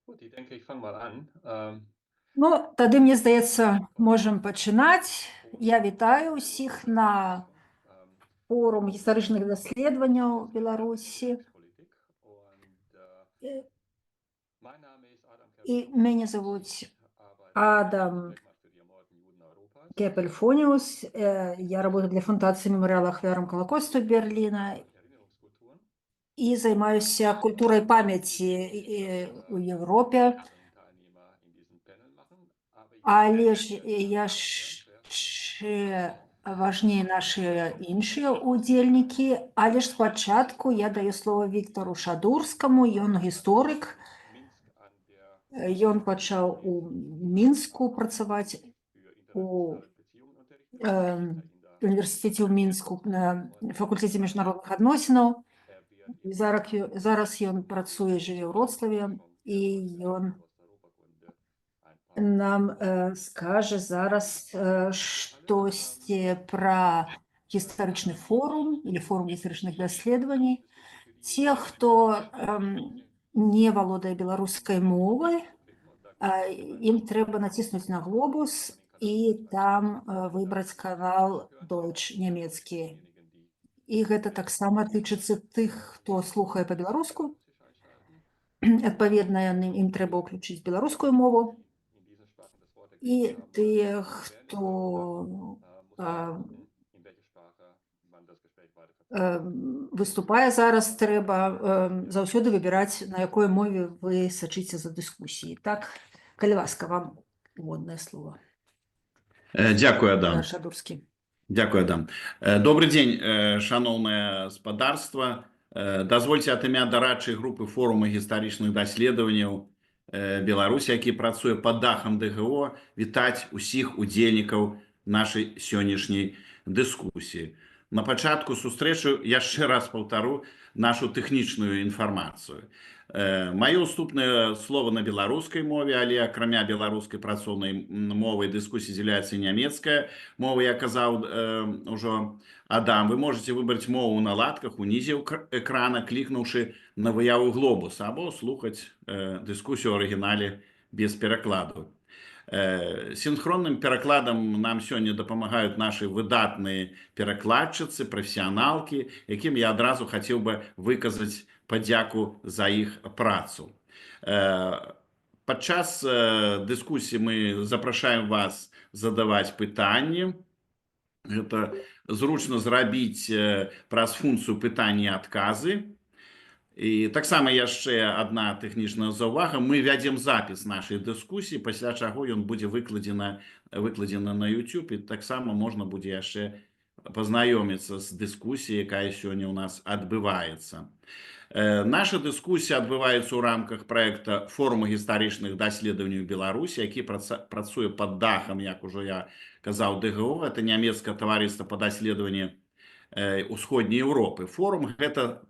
Gut, ich denke, ich fange mal an. Ну, тады, мне здаецца, можам пачынаць. Я вітаю ўсіх на Ähm, форум гістарычных даследаванняў Беларусі. Bildungspolitik. Und Э, mein Name ist Adam І мяне Kerpel-Fonius. завуць Ich arbeite Адам als Denkmal für die ermordeten Juden Europas. Кепельфониус. Я работаю для фундацыі мемарыяла ахвярам Халакосту Берліна Und Erinnerungskulturen. і займаюся культурай памяці у Еўропе. Panel-Teilnehmer in diesem Panel machen. Aber ich Але möchte ж zuerst яшчэ важней нашыя іншыя удзельнікі, але ж спачатку я даю слово Віктару Шадурскаму, ён гісторык. Minsk an der Ён пачаў у Мінску працаваць für у internationale Beziehungen unterrichtet, später in der універсітэце ў Мінску на факультэце міжнародных адносінаў. Er wird Зараз ён працуе, жыве ў Вроцлаве, і ён Osteuropakunde ein paar нам скажа зараз штосьці пра гістарычны форум или форум гістарычных даследаванняў. Те, хто не валодае беларускай мовай, ім трэба націснуць на глобус і там выбраць канал Deutsch нямецкі. І гэта таксама тычыцца тых, хто слухае па-беларуску. Адпаведна, ім трэба ўключыць беларускую мову. І тыя, хто выступае зараз, трэба заўсёды выбіраць, на якой мове вы сачыце за дыскусіяй. Так, калі ласка, вам моднае слово. Дякую, Адам. Шадурскі. Дякую, Адам. Добрый день, шановное господарство. Дазвольте ад імя дарадчай групы форума гістарычных даследаванняў Беларусі, які працуе пад дахам ДГО, вітаць усіх удзельнікаў нашай сённяшняй дыскусіі. На пачатку сустрэчы яшчэ раз паўтару нашу тэхнічную інфармацыю. Маё ўступнае слово на беларускай мове, але акрамя беларускай працоўнай мовай дыскусіі з'яўляецца і нямецкая мова, я казаў ужо Адам. Вы можете выбраць мову на наладках унізе экрана, клікнуўшы на выяву глобуса, або слухаць дыскусію ў арыгінале без перакладу. Синхронным перакладам нам сёння дапамагаюць нашы выдатныя перакладчыцы, прафесіяналкі, якім я адразу хацеў бы выказаць падзяку за іх працу. Падчас дыскусіі мы запрашаем вас задаваць пытанні. Гэта зручна зрабіць праз функцыю пытанні і адказы. І таксама яшчэ адна тэхнічная заўвага. Мы вядзем запіс нашай дыскусіі, пасля чаго ён будзе выкладзена на YouTube, і таксама можна будзе яшчэ пазнаёміцца з дыскусіяй, якая сёння ў нас адбываецца. Наша дыскусія адбываецца ў рамках праекта форума гістарычных даследаванняў Беларусі, які працуе пад дахам, як ужо я казаў, ДГО. Это нямецкае таварыства па даследаванні ўсходняй Еўропы. Форум – гэта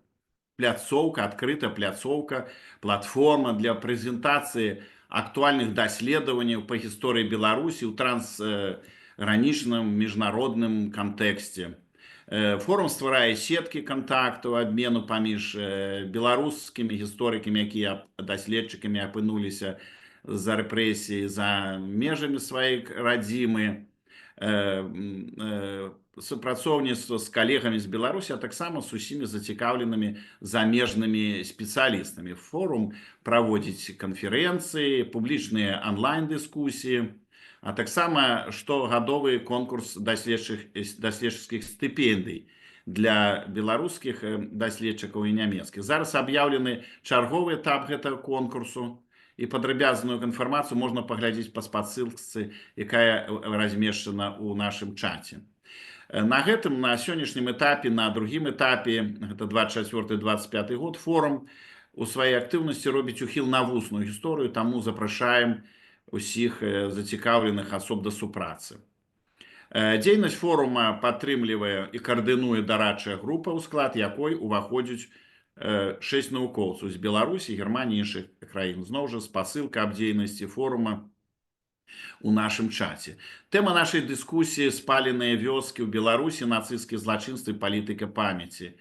пляцоўка, адкрытая пляцоўка, платформа для прэзентацыі актуальных даследаванняў па гісторыі Беларусі ў трансгранічным міжнародным кантэксце. Форум стварае сеткі кантактаў, абмену паміж беларускімі гісторыкамі, якія даследчыкамі апынуліся за рэпрэсіі за межамі сваёй радзімы, супрацоўніцтва з калегамі з Беларусі, а таксама з усімі зацікаўленымі замежнымі спецыялістамі. Форум праводзіць канферэнцыі, публічныя онлайн-дыскусіі, а таксама штогадовы конкурс даследчыцкіх стыпендый для беларускіх даследчыкаў і нямецкіх. Зараз аб'яўлены чарговы этап гэтага конкурсу, і падрабязную інфармацыю можна паглядзець па спасылцы, якая размешчана ў нашым чаце. На гэтым, на сённяшнім этапе, на другім этапе, гэта 24-25 год, форум у сваёй актыўнасці робіць ухіл на вусную гісторыю, таму запрашаем усіх зацікаўленых асоб да супрацы. Дзейнасць форума падтрымлівае і каардынуе дарадчая група, у склад якой уваходзяць 6 навукоўцаў з Беларусі, Германіі і іншых краін. Зноў жа спасылка аб дзейнасці форума у нашым чаце. Тэма нашай дыскусіі – спаленыя вёскі ў Беларусі, нацысцкія злачынствы і палітыка памяці.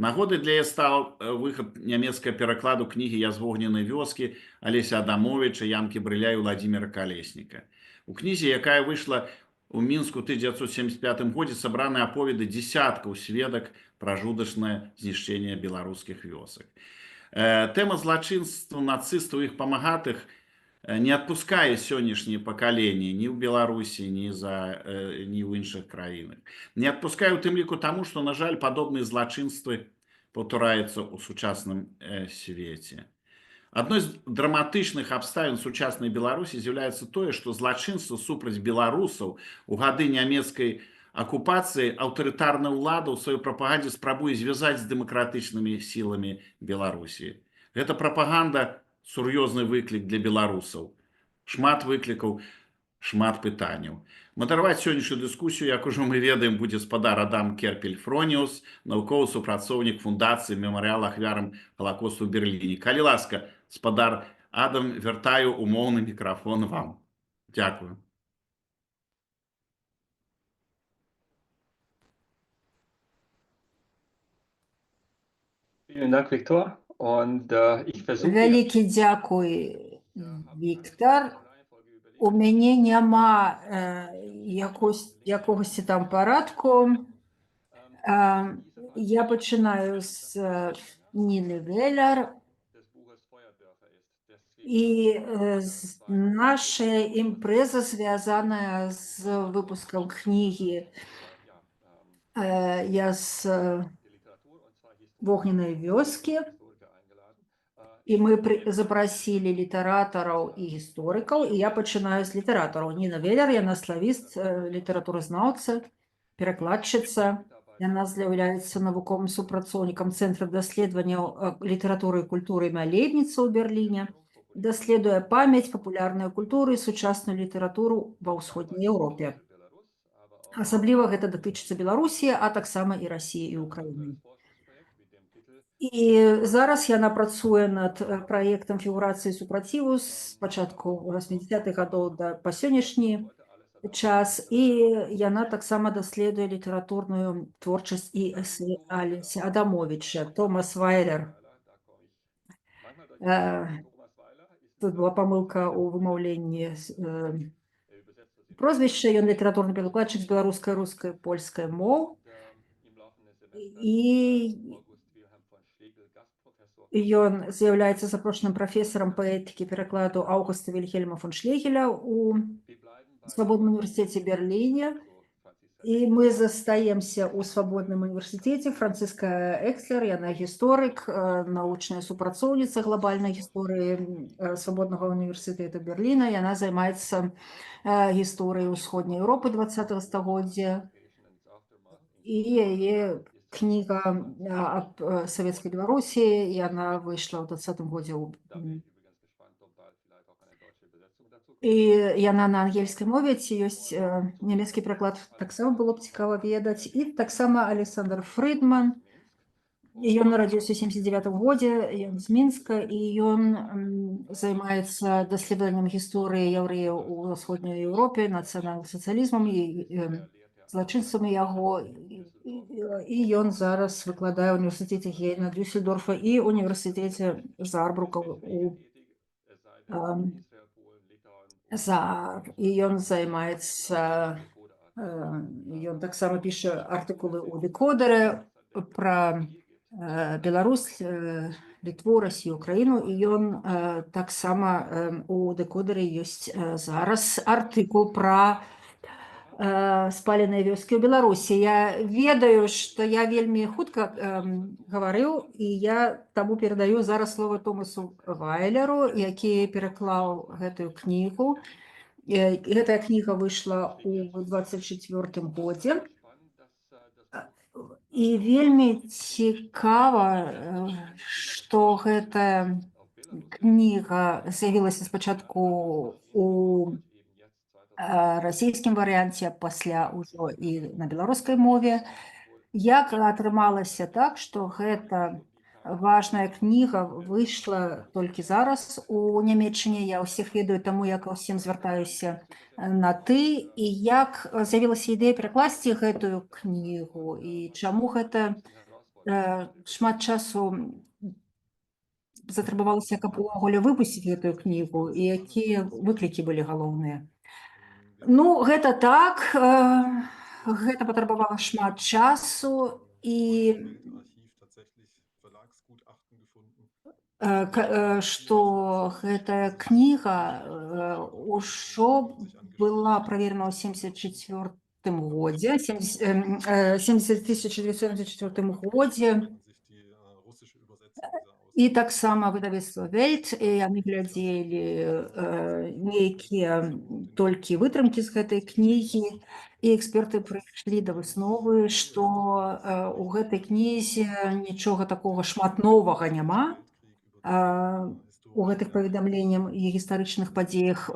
Нагодай для яе стаў выхад нямецкага перакладу кнігі «Я з вогненнай вёскі» Алеся Адамовича, Янкі Брыля і Владзіміра Калесніка. У кнізе, якая выйшла у Мінску ў 1975 годзе, сабраны аповеды дзесяткаў сведак пра жудачнае знішчэнне беларускіх вёсак. Тэма злачынству нацыстаў і іх памагатых не адпускае сённяшняе пакаленне ні ў Беларусі, ні ў іншых краінах. Не адпускае ў тым ліку таму, што, на жаль, падобныя злачынствы паўтараюцца ў сучасным свеце. Адной з драматычных абставін сучаснай Беларусі з'яўляецца тое, што злачынства супраць беларусаў у гады нямецкай акупацыі аўтарытарная ўлада ў сваёй прапагандзе спрабуе звязаць з дэмакратычнымі сіламі Беларусі. Гэта прапаганда сур'ёзны выклік для беларусаў. Шмат выклікаў, шмат пытанняў. Мадэраваць сённяшнюю дыскусію, як ужо мы ведаем, будзе спадар Адам Керпель-Фроніус, навуковы супрацоўнік фундацыі «Мемарыял ахвярам Халакосту» ў Берліне. Калі ласка, спадар Адам, вяртаю умоўны мікрафон вам. Дзякую. Vielen Dank, Viktor. Und ich versuche Вялікі дзякуй, Віктор. У мяне няма якогось там парадку. Я пачынаю з Ніны Веллер. І наша імпрэза звязаная з выпускам кнігі «Я з вогненнай вёскі». І мы запрасілі літаратараў і гісторыкаў, і я пачынаю з літаратараў. Ніна Веллер, яна славіст, літаратуразнаўца, перакладчыца. Яна з'яўляецца навуковым супрацоўнікам Цэнтра даследаванняў літаратуры і культуры імя Лейбніца ў Берліне. Даследуе памяць, папулярную культуру і сучасную літаратуру ва ўсходняй Еўропе. Асабліва гэта датычыцца Беларусі, а таксама і Расіі і Украіны. І зараз яна працуе над праектам фігурацыі супраціву з пачатку 80-х гадоў па сённяшні час, і яна таксама даследуе літаратурную творчасць і эсэ Алеся Адамовича. Томас Вайлер. Тут была памылка ў вымаўленні прозвішча. Ён літаратурны перакладчык з беларускай, рускай, польскай моў. І ён з'яўляецца запрошаным прафесарам паэтыкі перакладу Аўгуста Вільгельма фон Шлегеля ў Свабодным універсітэце Берліне. І мы застаемся ў Свабодным універсітэце. Францыска Экслер, яна гісторык, научная супрацоўніца глобальнай гісторыі Свабоднага універсітэта Берліна. Яна займаецца гісторыяй усходняй Еўропы 20-го стагоддзя. І яе кніга аб савецкай Беларусі, яна выйшла ў 20-м годзе. І яна на ангельскай мове, ці ёсць нямецкі пераклад, таксама было б цікава ведаць. І таксама Александр Фрыдман. Ён нарадзіўся ў 79-м годзе, ён з Мінска, і ён займаецца даследаваннем гісторыі яўрэяў у ўсходняй Еўропе, нацыянал-сацыялізмам і злачынствамі яго. І ён зараз выкладае ў універсітэце Гейна, Дюссельдорфа і універсітэце Заарбрука у і ён займаецца, ён таксама піша артыкулы ў дэкодэры пра Беларусь, Літву, Расію, Украіну, і ён таксама у дэкодэры ёсць зараз артыкул пра спаленыя вёскі ў Беларусі. Я ведаю, што я вельмі хутка гаварыў, і я таму перадаю зараз слова Томасу Вайлеру, які пераклаў гэтую кнігу. Гэтая кніга выйшла ў 24-м годзе. І вельмі цікава, што гэтая кніга з'явілася спачатку у расійскім варыянце, пасля ўжо і на беларускай мове. Як атрымалася так, што гэта важная кніга выйшла толькі зараз у Нямецчыне? Я ўсіх ведаю, таму як усім звяртаюся на ты. І як з'явілася ідэя перакласці гэтую кнігу? І чаму гэта шмат часу затрабавалася, каб увогуле выпусціць гэтую кнігу, і якія выклікі былі галоўныя. Ну, гэта так, гэта патрабавала шмат часу, і што гэтая кніга ўжо была праверана ў 1974 годзе, 1974 годзе, і таксама выдавецтва Welt, і яны глядзелі нейкія толькі вытрымкі з гэтай кнігі, і эксперты прыйшлі да высновы, што у гэтай кнізе нічога такога шмат новага няма, у гэтых паведамленнях і гістарычных падзеях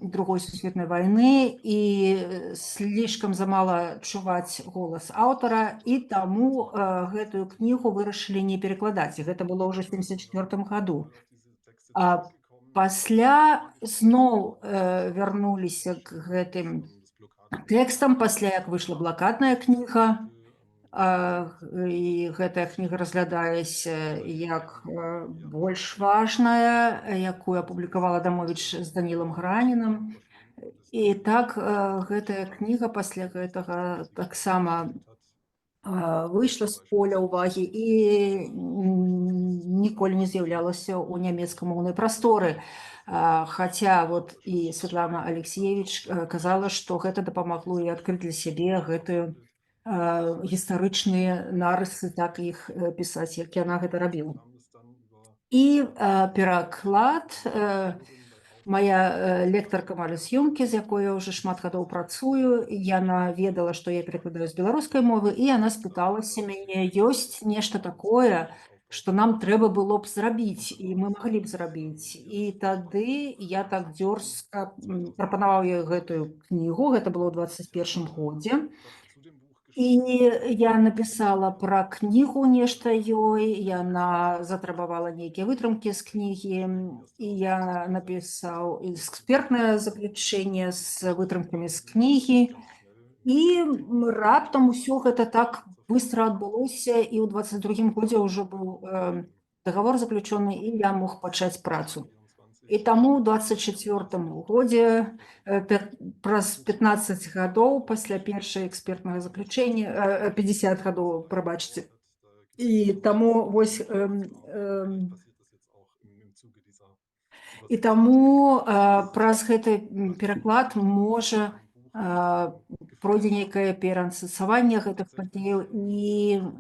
Другой сусветнай вайны, і слишком замала чуваць голас аўтара, і таму гэтую кнігу вырашылі не перакладаць. Гэта было ўжо ў 1974 году. Пасля зноў вярнуліся к гэтым тэкстам, пасля як выйшла блакадная кніга, і гэтая кніга разглядаецца як больш важная, якую апублікавала Адамовіч з Данілам Гранінам. І так гэтая кніга пасля гэтага таксама выйшла з поля ўвагі і ніколі не з'яўлялася ў нямецкамоўнай прасторы. Хаця вот і Светлана Алексеевич казала, што гэта дапамагло і адкрыць для сябе гэтую гістарычныя нарысы, так іх пісаць, як яна гэта рабіла. І пераклад, моя лектарка Маля Сёмкі, з якой я ўжо шмат гадоў працую, яна ведала, што я перакладаю з беларускай мовы, і яна спыталася мяне, ёсць нешта такое, што нам трэба было б зрабіць, і мы маглі б зрабіць. І тады я так дзёрзка прапанаваў ёй гэтую кнігу, гэта было ў 21 годзе. І я напісала пра кнігу нешта ёй, яна затрабавала нейкія вытрымкі з кнігі, і я напісаў экспертнае заключэнне з вытрымкамі з кнігі, і раптам усё гэта так быстро адбылося, і ў 22 годзе ўжо быў дагавор заключёны, і я мог пачаць працу. І таму ў 24 годзе, праз 15 гадоў пасля першага экспертнага заключэння, 50 гадоў, прабачце, і таму вось і таму праз гэты пераклад можа пройдзе нейкае пераасэнсаванне гэтых падзеяў. І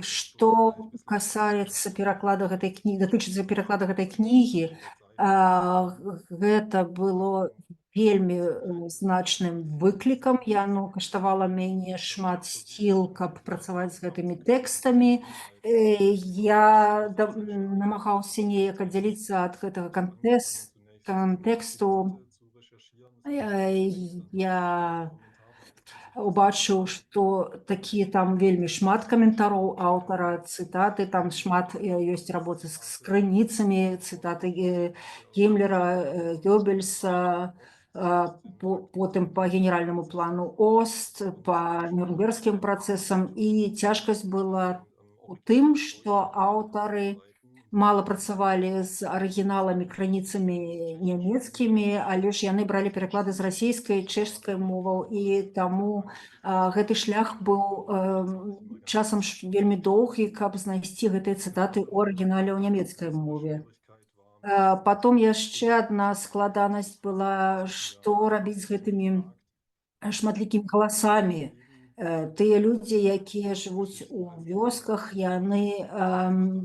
што касаецца пераклада гэтай кнігі, датычыцца пераклада гэтай кнігі, гэта было вельмі значным выклікам. Яно каштавала мяне шмат сіл, каб працаваць з гэтымі тэкстамі. Я намагаўся неяк аддзяліцца ад гэтага кантэксту. Я убачыў, што такі там вельмі шмат каментароў аўтара, цытаты, там шмат ёсць работы з крыніцамі, цытаты Гіммлера, Гёббельса, потым па генеральнаму плану Ост, па Нюрнбергскім працэсам. І цяжкасць была у тым, што аўтары мала працавалі з арыгіналамі, крыніцамі нямецкімі, але ж яны бралі пераклады з расійскай, чэшскай моваў, і таму гэты шлях быў часам вельмі доўгі, каб знайсці гэтыя цытаты ў арыгінале ў нямецкай мове. Потом яшчэ адна складанасць была, што рабіць з гэтымі шматлікімі галасамі. Тыя людзі, якія жывуць у вёсках, яны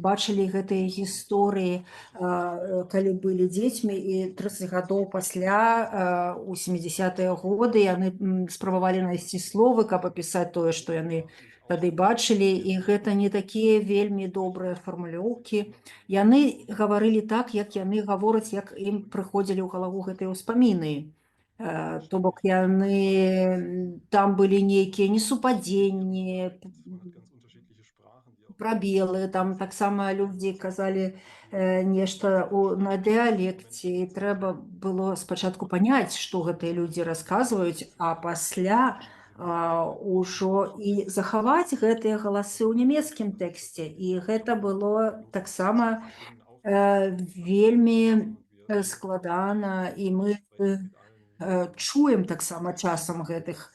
бачылі гэтыя гісторыі, калі былі дзецьмі, і 30 гадоў пасля, у 70-е годы, яны спрабавалі знайсці словы, каб апісаць тое, што яны тады бачылі, і гэта не такія вельмі добрыя фармулёўкі. Яны гаварылі так, як яны гавораць, як ім прыходзілі ў галаву гэтыя ўспаміны. То бок яны, там былі нейкія несупадзенні, прабелы, там таксама людзі казалі нешта на дыялекце, і трэба было спачатку паняць, што гэтыя людзі расказваюць, а пасля ўжо і захаваць гэтыя галасы ў нямецкім тэксце. І гэта было таксама вельмі складана, і мы чуем таксама часам гэтых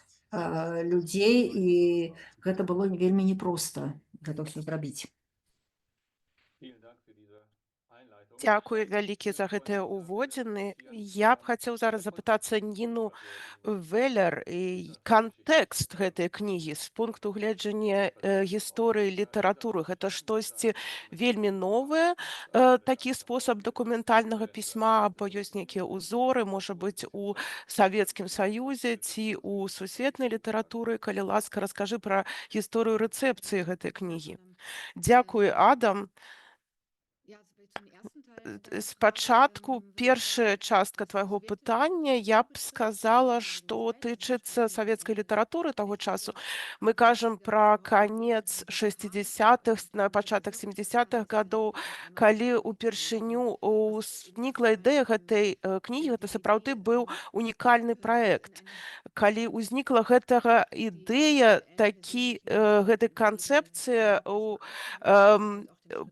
людзей, і гэта было вельмі непроста гэта ўсё зрабіць. Дзякуй вялікі за гэтыя ўводзіны. Я б хацеў зараз запытацца Ніну Велер і кантэкст гэтай кнігі з пункту гледжання гісторыі літаратуры. Гэта штосьці вельмі новае, такі спосаб дакументальнага пісьма, або ёсць нейкія ўзоры, можа быць, у Савецкім Саюзе ці ў сусветнай літаратуры. Калі ласка, раскажы пра гісторыю рэцэпцыі гэтай кнігі. Дзякуй, Адам. Спачатку першая частка твайго пытання я б сказала, што тычыцца савецкай літаратуры таго часу. Мы кажам пра канец 60-х, на пачатак 70-х гадоў, калі ўпершыню ўзнікла ідэя гэтай кнігі, гэта сапраўды быў унікальны праект. Калі ўзнікла гэтага ідэя, гэтай канцэпцыя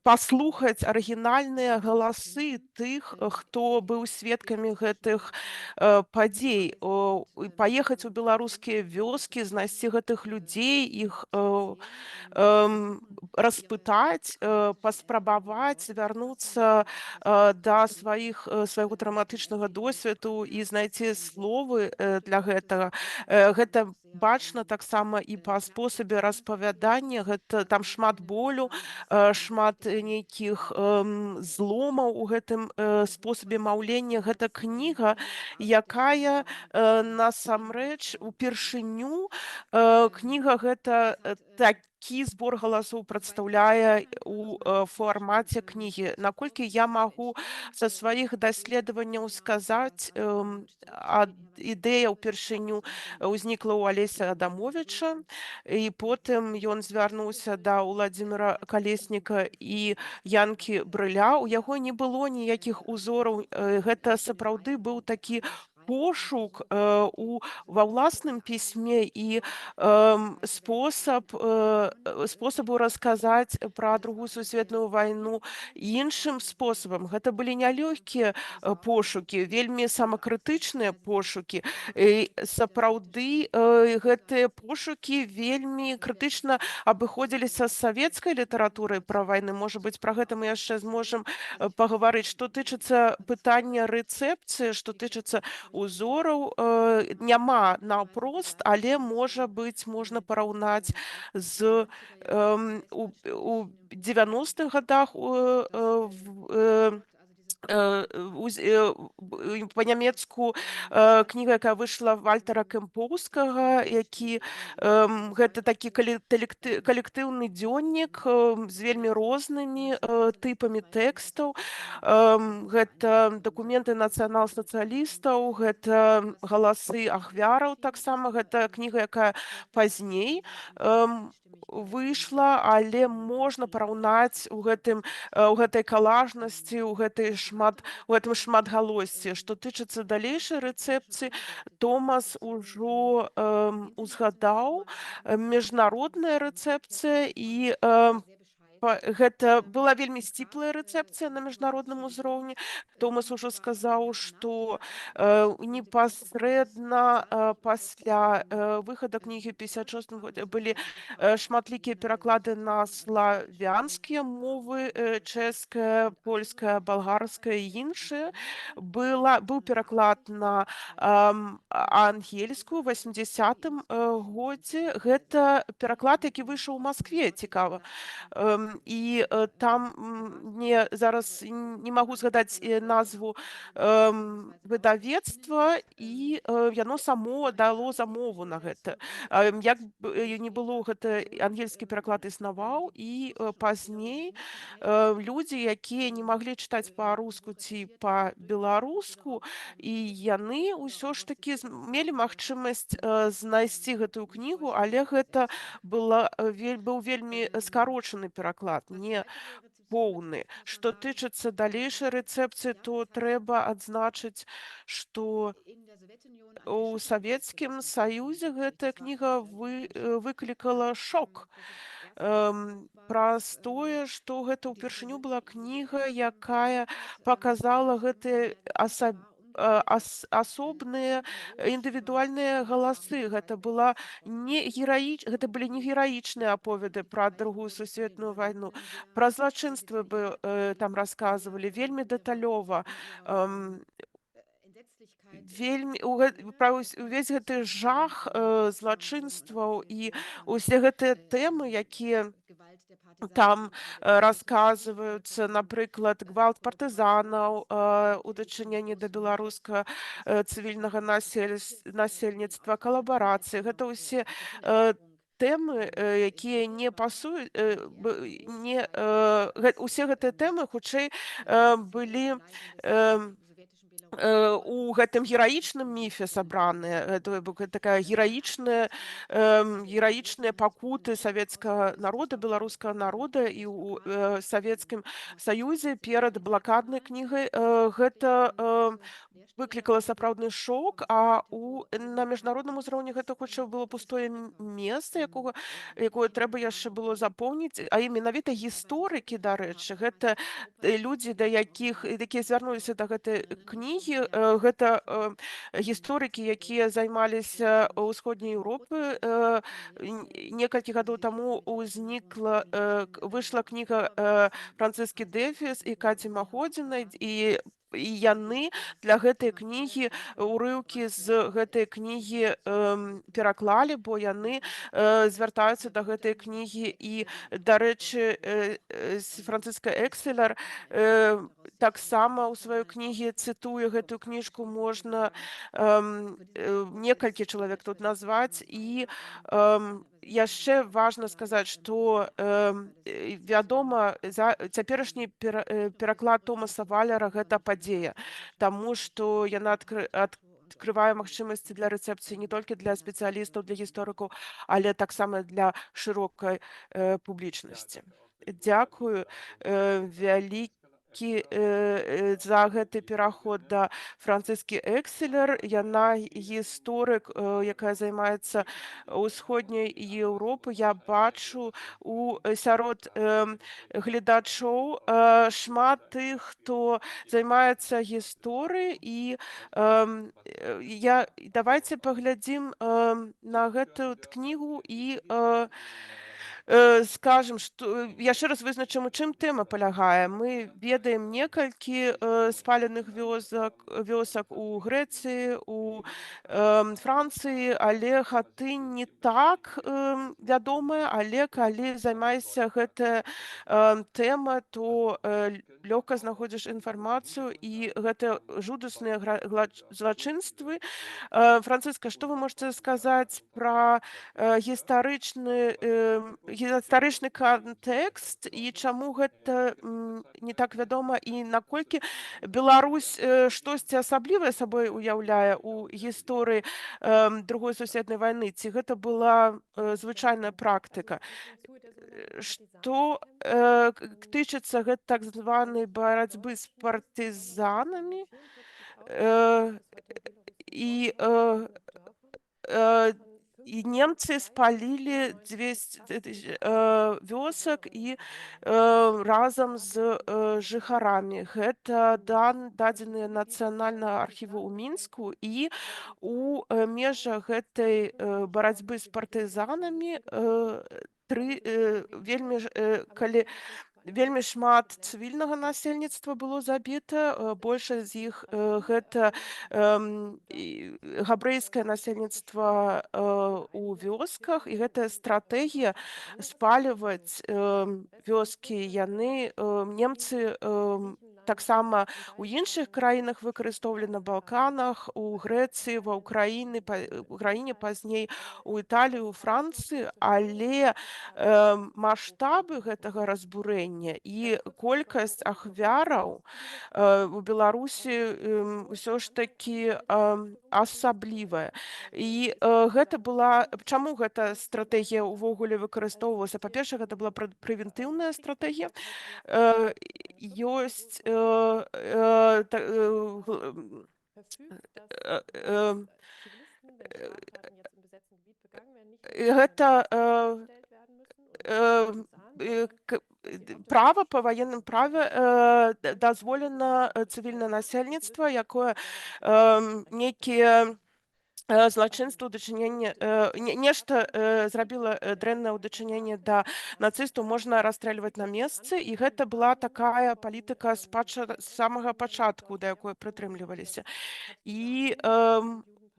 паслухаць арыгінальныя галасы тых, хто быў сведкамі гэтых падзей, паехаць у беларускія вёскі, знайсці гэтых людзей, іх распытаць, паспрабаваць вярнуцца да свайго драматычнага досведу і знайсці словы для гэтага. Гэта бачна таксама і па спосабе распавядання, гэта там шмат болю, шмат нейкіх зломаў у гэтым спосабе маўлення. Гэта кніга, якая насамрэч упершыню кніга гэта такі збор галасоў прадстаўляе у фармаце кнігі. Наколькі я магу са сваіх даследаванняў сказаць, ідэя ўпершыню ўзнікла ў Алеся Адамовіча, і потым ён звярнуўся да Уладзіміра Калесніка і Янкі Брыля. У яго не было ніякіх узораў. Гэта сапраўды быў такі пошук ва ўласным пісьме і спосабу расказаць пра Другую сусветную вайну іншым спосабам. Гэта былі нялёгкія пошукі, вельмі самакрытычныя пошукі. Сапраўды гэтыя пошукі вельмі крытычна абыходзіліся з савецкай літаратурай пра вайны. Можа быць, пра гэта мы яшчэ зможам пагаварыць. Што тычыцца пытання рэцэпцыі, што тычыцца узораў, няма наўпрост, але, можа быць, можна параўнаць з у 90-х гадах па-нямецку кніга, якая выйшла Вальтера Кэмпоўскага, гэта такі калектыўны дзённік з вельмі рознымі тыпамі тэкстаў. Гэта дакументы нацыянал-сацыялістаў, гэта галасы ахвяраў таксама. Гэта кніга, якая пазней выйшла, але можна параўнаць у гэтай калажнасці, у гэтым шматгалоссі. Што тычыцца далейшай рэцэпцыі, Томас ужо узгадаў міжнародная рэцэпцыя, і гэта была вельмі сціплая рэцэпцыя на міжнародным узроўні. Томас ужо сказаў, што непасрэдна пасля выхаду кнігі ў 56-м годзе былі шматлікія пераклады на славянскія мовы, чэшская, польская, балгарская і іншыя. Быў пераклад на ангельскую ў 80-м годзе. Гэта пераклад, які выйшаў у Маскве, цікава. І там зараз не магу згадаць назву выдавецтва, і яно само дало замову на гэта. Як бы не было, гэта ангельскі пераклад існаваў, і пазней людзі, якія не маглі чытаць па-руску ці па-беларуску, і яны ўсё ж такі мелі магчымасць знайсці гэтую кнігу, але гэта быў вельмі скарочаны пераклад, не поўны. Што тычыцца далейшай рэцэпцыі, то трэба адзначыць, што у Савецкім Саюзе гэтая кніга выклікала шок. Праз тое, што гэта ўпершыню была кніга, якая паказала гэтыя асобныя індывідуальныя галасы. Гэта былі не гераічныя аповеды пра Другую сусветную вайну. Пра злачынствы там расказвалі вельмі дэталёва. Вельмі увесь гэты жах злачынстваў і усе гэтыя тэмы, якія там расказваюцца, напрыклад, гвалт партызанаў у дачыненні да беларускага цывільнага насельніцтва, калабарацыі. Гэта ўсе тэмы, якія не пасуюць, усе гэтыя тэмы, хутчэй, былі у гэтым гераічным міфе сабраныя. Такая гераічныя пакуты савецкага народа, беларускага народа і ў Савецкім Саюзе перад блакаднай кнігай. Гэта выклікала сапраўдны шок, а на міжнародным узроўні гэта хутчэй было пустое месца, якое трэба яшчэ было запоўніць. А і менавіта гісторыкі, дарэчы, гэта людзі, якія звярнуліся да гэтай кнігі, гэта гісторыкі, якія займаліся ўсходняй Еўропы. Некалькі гадоў таму выйшла кніга Францыскі Дэфіс і Каці Маходзінай, і яны для гэтай кнігі урыўкі з гэтай кнігі пераклалі, бо яны звяртаюцца да гэтай кнігі. І, дарэчы, Францыска Экселер таксама ў сваёй кнігі цытуе гэтую кніжку. Можна некалькі чалавек тут назваць. І яшчэ важна сказаць, што вядома, цяперашні пераклад Томаса Валера — гэта падзея, таму што яна адкрывае магчымасці для рэцэпцыі не толькі для спецыялістаў, для гісторыкаў, але таксама для шырокай публічнасці. Дзякую вялікі за гэты пераход да Францыскі Экселер. Яна гісторык, якая займаецца ўсходняй Еўропы. Я бачу сярод гледачоў шмат тых, хто займаецца гісторыяй. І давайце паглядзім на гэтую кнігу і скажем, што яшчэ раз вызначым, у чым тэма палягае. Мы ведаем некалькі спаленых вёсак у Грэцыі, у Францыі, але Хатынь не так вядомая. Але калі займаешся гэтая тэма, то лёгка знаходзіш інфармацыю, і гэта жудасныя злачынствы. Францыска, што вы можаце сказаць пра гістарычны кантэкст і чаму гэта не так вядома, і наколькі Беларусь штосьці асаблівае сабой уяўляе ў гісторыі Другой сусветнай вайны, ці гэта была звычайная практыка? Што тычыцца гэта так званай барацьбы з партызанамі, і немцы спалілі 200 вёсак і разам з жыхарамі. Гэта дадзеныя Нацыянальнага архіву ў Мінску. І у межах гэтай барацьбы з партызанамі вельмі шмат цывільнага насельніцтва было забіта. Большасць з іх гэта габрэйскае насельніцтва у вёсках. І гэтая стратэгія спаліваць вёскі, немцы таксама у іншых краінах выкарыстоўвалі, на Балканах, у Грэцыі, ва ўкраіне, пазней у Італіі, у Францыі. Але маштабы гэтага разбурэння знішчэння, і колькасць ахвяраў у Беларусі ўсё ж такі асаблівая. І гэта была... Чаму гэта стратэгія ўвогуле выкарыстоўвалася? Па-першае, гэта была прэвентыўная стратэгія. Ёсць гэта права па ваенным праве дазволена цывільнае насельніцтва, якое нейкія злачынства ў дачыненні нешта зрабіла дрэннае ў дачыненні да нацыстаў, можна расстрэльваць на месцы, і гэта была такая палітыка з самага пачатку, да якой прытрымліваліся. І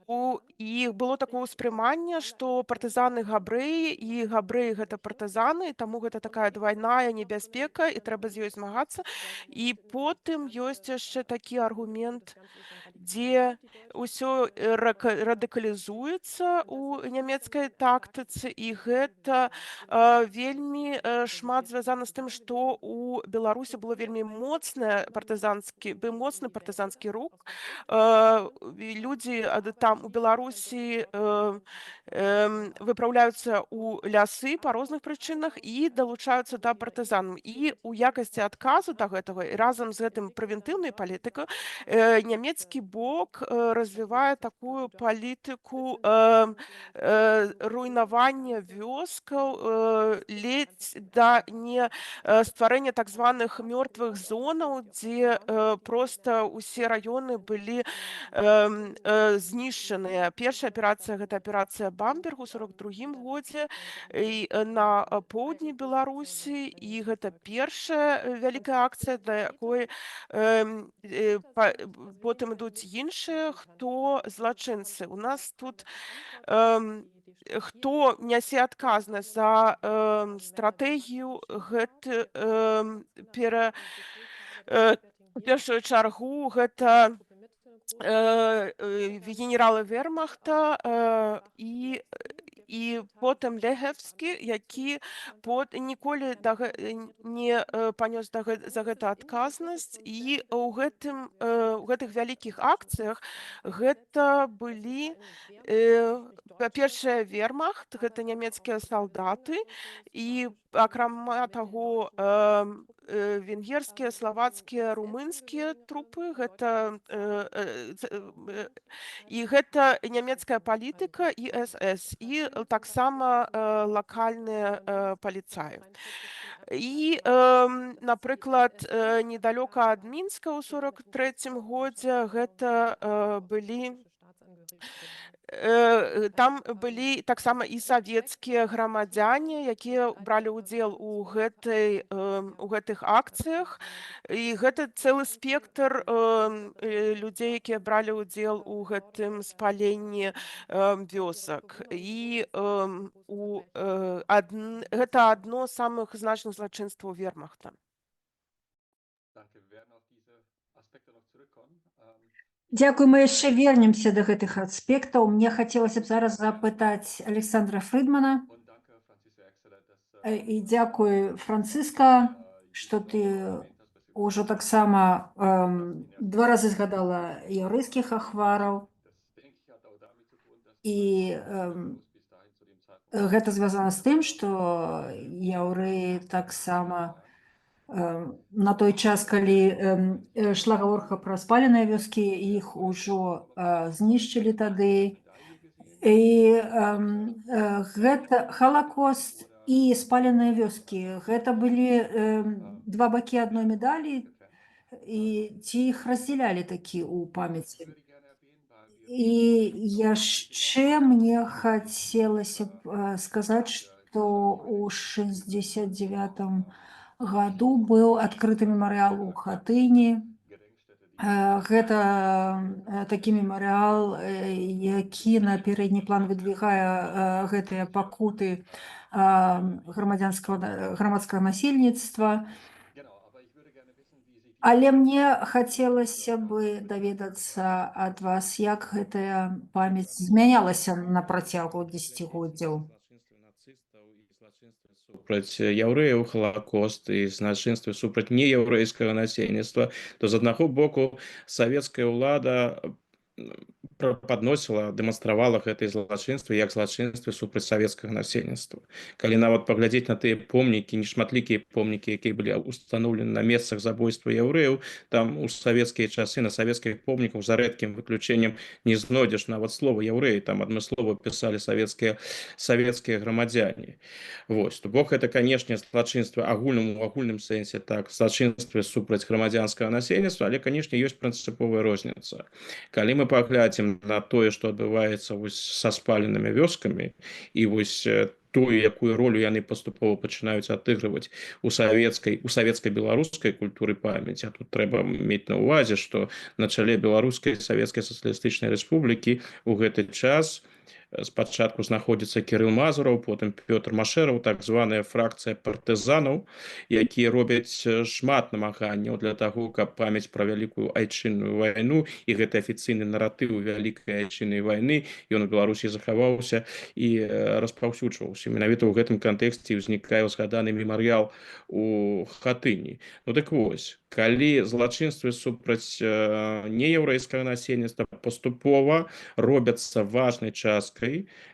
у іх было такое ўспрыманне, што партызаны габрэі, і габрэі гэта партызаны, і таму гэта такая двайная небяспека, і трэба з ёй змагацца. І потым ёсць яшчэ такі аргумент, дзе ўсё радыкалізуецца ў нямецкай тактыцы, і гэта вельмі шмат звязана з тым, што ў Беларусі было вельмі моцны партызанскі рух. Людзі там у Беларусі выпраўляюцца ў лясы па розных прычынах і далучаюцца да партызанаў. І ў якасці адказу да гэтага, разам з гэтым прэвентыўнай палітыкай, нямецкі бок развівае такую палітыку руйнавання вёскаў, ледзь да не стварэння так званых мёртвых зонаў, дзе проста ўсе раёны былі знішчаныя. Першая аперацыя — гэта аперацыя Бамберг у 42-м годзе і на поўдні Беларусі, і гэта першая вялікая акцыя, да якой потым ідуць іншыя, хто злачынцы. У нас тут хто нясе адказнасць за стратэгію, гэта у першую чаргу гэта генералы вермахта і потым Легевскі, які ніколі не панёс за гэта адказнасць. І ў гэтых вялікіх акцыях гэта былі, па-першае, вермахт, гэта нямецкія салдаты, і акрамя таго венгерскія, славацкія, румынскія трупы, і гэта нямецкая палітыка і СС, і таксама лакальныя паліцаі. І, напрыклад, недалёка ад Мінска ў 43-м годзе гэта былі там былі таксама і савецкія грамадзяне, якія бралі ўдзел у гэтых акцыях, і гэта цэлы спектр людзей, якія бралі ўдзел у гэтым спаленні вёсак. І гэта адно з самых значных злачынстваў вермахта. Дзякуй, мы яшчэ вернемся да гэтых аспектаў. Мне хацелася б зараз запытаць Александра Фрыдмана. І дзякуй, Францыска, што ты ўжо таксама 2 разы згадала яўрэйскіх ахвараў. І гэта звязана з тым, што яўрэі таксама на той час, калі шла гаворка пра спаленыя вёскі, іх ужо знішчылі тады. І гэта Халакост і спаленыя вёскі. Гэта былі 2 бакі адной медалі, і ці іх раздзялялі такі ў памяці. І яшчэ мне хацелася б сказаць, што ў 69-м году быў адкрыты мемарыял у Хатыні. Гэта такі мемарыял, які на пярэдні план выдвигае гэтыя пакуты грамадскага насельніцтва. Але мне хацелася бы даведацца ад вас, як гэтая памяць змянялася на працягу дзесяцігоддзяў. супраць яўрэяў Халакост і злачынствы супраць неяўрэйскага насельніцтва, то з аднаго боку савецкая ўлада падносіла, дэманстравала гэтыя злачынствы як злачынствы супраць савецкага насельніцтва. Калі нават паглядзець на тыя помнікі, нешматлікія помнікі, якія былі устаноўлены на месцах забойства яўрэяў, там у савецкія часы на савецкіх помніках за рэдкім выключэннем не знойдзеш нават слова яўрэі, там адмыслова пісалі савецкія грамадзяне. Вось, то бок гэта, канешне, злачынства у агульным сэнсе, так, злачынствы супраць грамадзянскага насельніцтва, але, канешне, ёсць прынцыповая розніца. Калі мы паглядзім на тое, што адбываецца вось са спаленымі вёскамі і вось тую, якую ролю яны паступова пачынаюць адыгрываць у савецкай беларускай культуры памяці, а тут трэба мець на ўвазе, што на чале беларускай савецкай сацыялістычнай рэспублікі ў гэты час спачатку знаходзіцца Кірыл Мазураў, потым Пётр Машэраў, так званая фракцыя партызанаў, якія робяць шмат намаганняў для таго, каб памяць пра вялікую айчынную вайну і гэты афіцыйны наратыў вялікай айчыннай вайны, ён у Беларусі захаваўся і распаўсюджваўся. Менавіта ў гэтым кантэксце ўзнікае згаданы мемарыял у Хатыні. Ну дык вось, калі злачынствы супраць неяўрэйскага насельніцтва паступова робяцца важнай часткай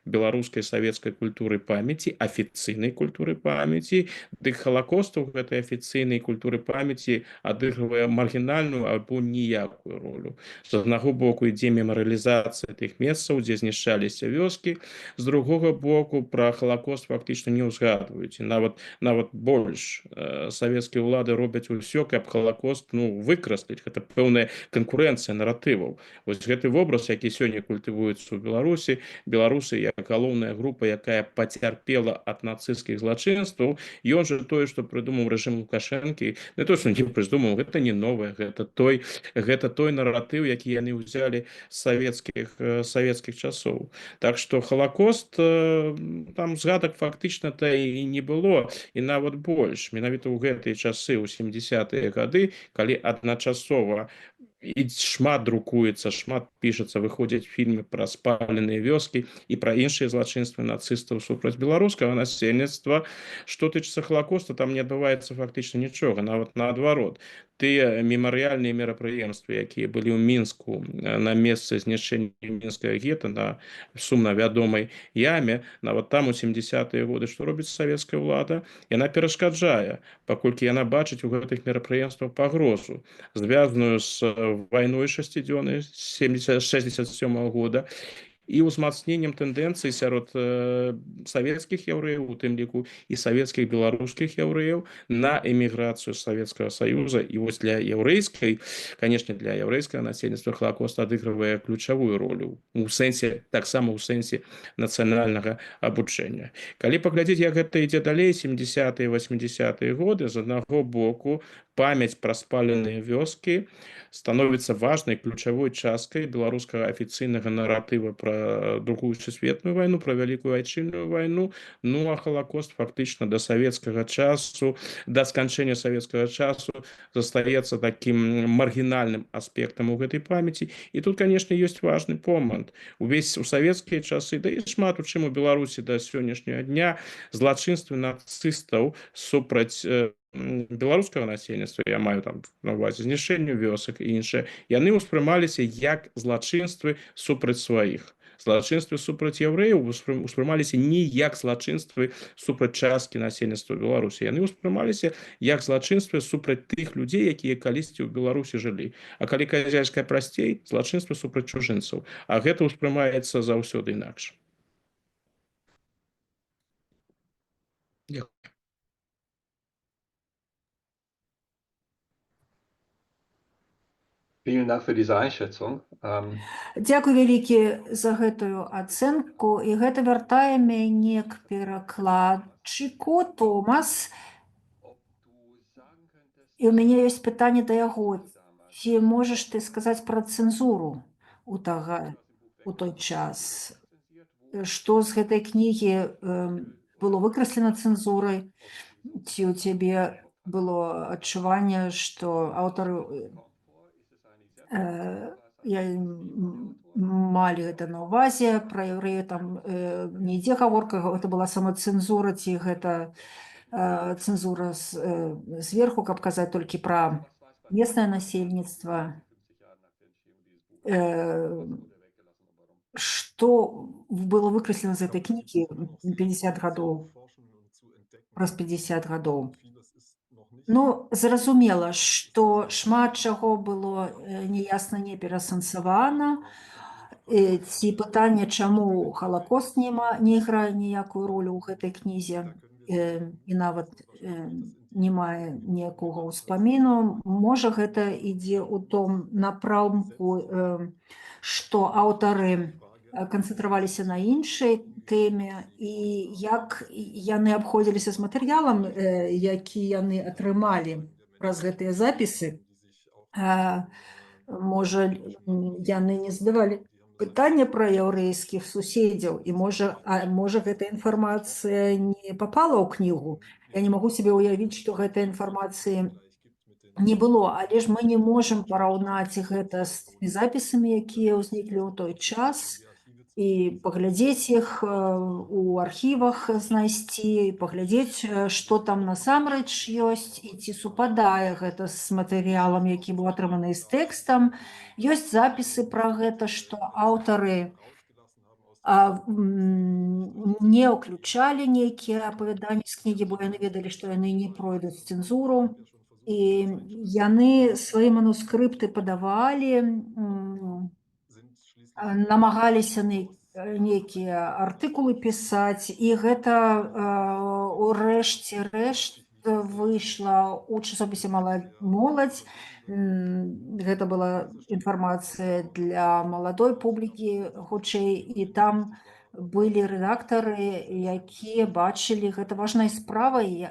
беларускай савецкай культуры памяці, афіцыйнай культуры памяці, дык Халакост у гэтай афіцыйнай культуры памяці адыгрывае маргінальную або ніякую ролю. З аднаго боку ідзе мемарыялізацыя тых месцаў, дзе знішчаліся вёскі, з другога боку пра Халакост фактычна не ўзгадваюць. І нават больш савецкія ўлады робяць усё, каб Халакост выкрасліць. Гэта пэўная канкурэнцыя наратываў. Вось гэты вобраз, які сёння культывуецца ў Беларусі, беларусы як галоўная група, якая пацярпела ад нацысцкіх злачынстваў, ён жа тое, што прыдумаў рэжым Лукашэнкі, не то, што не прыдумаў, гэта не новае, гэта той наратыў, які яны ўзялі з савецкіх часоў. Так што Халакост, там згадак фактычна-то і не было, і нават больш. Менавіта ў гэтыя часы, ў 70-е гады, калі адначасова і шмат друкуецца, шмат пішацца, выходзяць фільмы пра спаленыя вёскі і пра іншыя злачынствы нацыстаў супраць беларускага насельніцтва. Што тычыцца Халакоста, там не адбываецца фактычна нічога, нават наадварот. Тыя мемарыяльныя мерапрыемствы, якія былі ў Мінску на месцы знішчэння мінскага гета, на сумна вядомай яме, нават там у 70-е годы, што робіць савецкая ўлада, яна перашкаджае, паколькі яна бачыць у гэтых мерапрыемствах пагрозу, звязаную з вайной шасцідзённай 67-го года і ўзмацненнем тэндэнцый сярод савецкіх яўрэяў, у тым ліку і савецкіх беларускіх яўрэяў, на эміграцыю з Савецкага Саюза. І вось для яўрэйскай, канешне, для яўрэйскага насельніцтва Халакост адыгрывае ключавую ролю, таксама ў сэнсе нацыянальнага абучэння. Калі паглядзець, як гэта ідзе далей, 70-е, 80-е годы, з аднаго боку, памяць пра спаленыя вёскі становіцца важнай ключавой часткай беларускага афіцыйнага наратыва пра другую сусветную вайну, пра вялікую айчынную вайну. Ну а Халакост фактычна да савецкага часу, да сканчэння савецкага часу застаецца такім маргінальным аспектам у гэтай памяці. І тут, канешне, ёсць важны момант. Увесь у савецкія часы, да і шмат у чым у Беларусі да сённяшняга дня, злачынствы нацыстаў супраць беларускага насельніцтва, я маю там на ўвазе знішчэнне вёсак і іншае, яны ўспрымаліся як злачынствы супраць сваіх. Злачынствы супраць яўрэяў успрымаліся не як злачынствы супраць часткі насельніцтва Беларусі, яны ўспрымаліся як злачынствы супраць тых людзей, якія калісьці ў Беларусі жылі. А калі казаць прасцей, злачынствы супраць чужынцаў. А гэта ўспрымаецца заўсёды інакш. Дзякуй. Vielen Dank für diese Einschätzung. Дзякуй вялікі за гэтую ацэнку. І гэта вяртае мяне к перакладчыку Томас. І ў мяне ёсць пытанне да яго. Ці можаш ты сказаць пра цэнзуру у той час? Што з гэтай кнігі было выкраслена цэнзурай? Ці ў цябе было адчуванне, што аўтары малі гэта на ўвазе, пра яўрэяў там не ідзе гаворка, гэта была самацэнзура, ці гэта цензура сверху, каб казаць толькі пра местнае насельніцтва. Што было выкрэслена з этой кнігі 50 гадоў, праз 50 гадоў. Ну, зразумела, што шмат чаго было неясна, не перасэнсавана. Ці пытанне, чаму Халакост не іграе ніякую ролю ў гэтай кнізе і нават не мае ніякога ўспаміну. Можа, гэта ідзе ў том напрамку, што аўтары канцэнтраваліся на іншай тэме і як яны абходзіліся з матэрыялам, які яны атрымалі праз гэтыя запісы. Можа, яны не задавалі пытання пра яўрэйскіх суседзяў, і можа, гэтая інфармацыя не папала ў кнігу. Я не магу себе ўявіць, што гэтай інфармацыі не было, але ж мы не можам параўнаць гэта з тымі запісамі, якія ўзніклі ў той час, і паглядзець іх у архівах, знайсці, паглядзець, што там насамрэч ёсць, і ці супадае гэта з матэрыялам, які быў атрыманы з тэкстам. Ёсць запісы пра гэта, што аўтары не ўключалі нейкія апавяданні з кнігі, бо яны ведалі, што яны не пройдуць цэнзуру. І яны свае манускрыпты падавалі, намагаліся нейкія артыкулы пісаць, і гэта ўрэшце рэшт выйшла ў часопісе «Моладзь». Гэта была інфармацыя для маладой публікі, хутчэй, і там былі рэдактары, якія бачылі гэта важнай справай,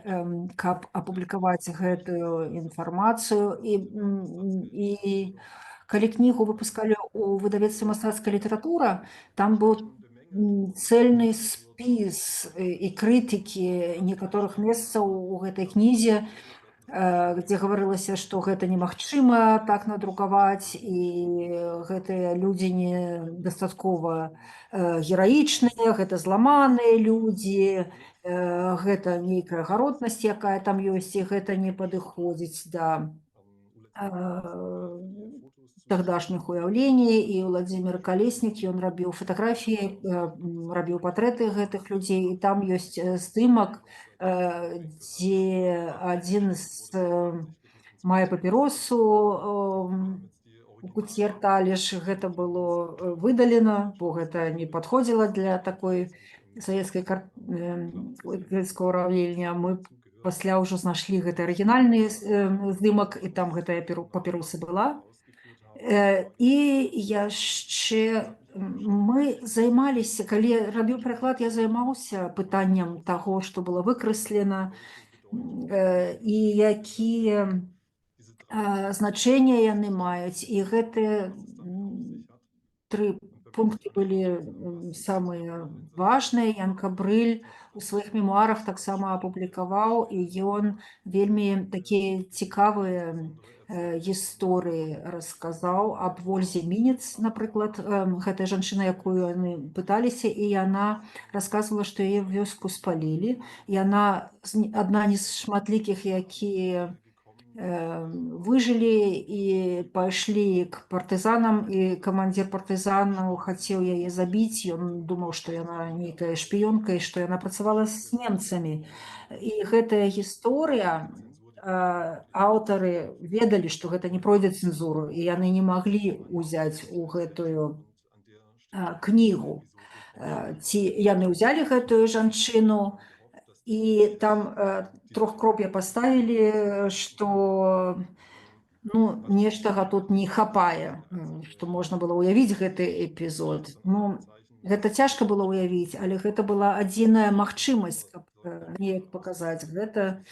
каб апублікаваць гэтую інфармацыю. І калі кнігу выпускалі ў выдавецтве «Мастацкая літаратура», там быў цэльны спіс і крытыкі некаторых месцаў у гэтай кнізе, дзе гаварылася, што гэта немагчыма так надрукаваць, і гэтыя людзі недастаткова гераічныя, гэта зламаныя людзі, гэта нейкая гаротнасць, якая там ёсць, і гэта не падыходзіць да тагдашніх уяўлений. І Владзімір Калеснік, ён рабіў фатаграфіі, рабіў партрэты гэтых людзей, і там ёсць здымак, дзе адзін мае папіросу у куце рта, але ж гэта было выдалена, бо гэта не падходзіла для такой савецкага ўраўнення. Мы пасля ўжо знайшлі гэты арыгінальны здымак, і там гэтая папіроса была. І яшчэ мы займаліся, калі рабіў пераклад, я займаўся пытаннем таго, што было выкрэслена, і якія значэння яны маюць. І гэтыя 3 пункты былі самыя важныя. Ян Кабрыль у сваіх мемуарах таксама апублікаваў, і ён вельмі такія цікавыя гісторыі расказаў аб Вользе Мінец, напрыклад, гэтая жанчына, якую яны пыталіся, і яна расказвала, што яе вёску спалілі. Яна адна з шматлікіх, якія выжылі і пайшлі к партызанам, і камандзір партызанаў хацеў яе забіць. Ён думаў, што яна нейкая шпіёнка і што яна працавала з немцамі. І гэтая гісторыя, аўтары ведалі, што гэта не пройдзе цэнзуру, і яны не маглі ўзяць у гэтую кнігу. Ці яны ўзялі гэтую жанчыну, і там трохкроп'я паставілі, што нештага тут не хапае, што можна было ўявіць гэты эпізод. Гэта цяжка было ўявіць, але гэта была адзіная магчымасць, каб неяк паказаць гэта.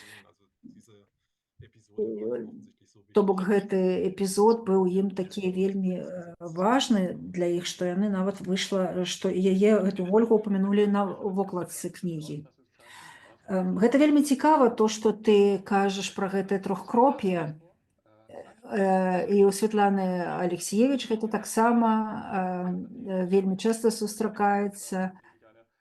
То бок гэты эпізод быў ім такі вельмі важны для іх, што яны нават выйшла, што яе, гэту Вольгу, упамянулі на вокладцы кнігі. Гэта вельмі цікава, то, што ты кажаш пра гэтае трохкроп'е. І у Святланы Алексіевіч гэта таксама вельмі часта сустракаецца.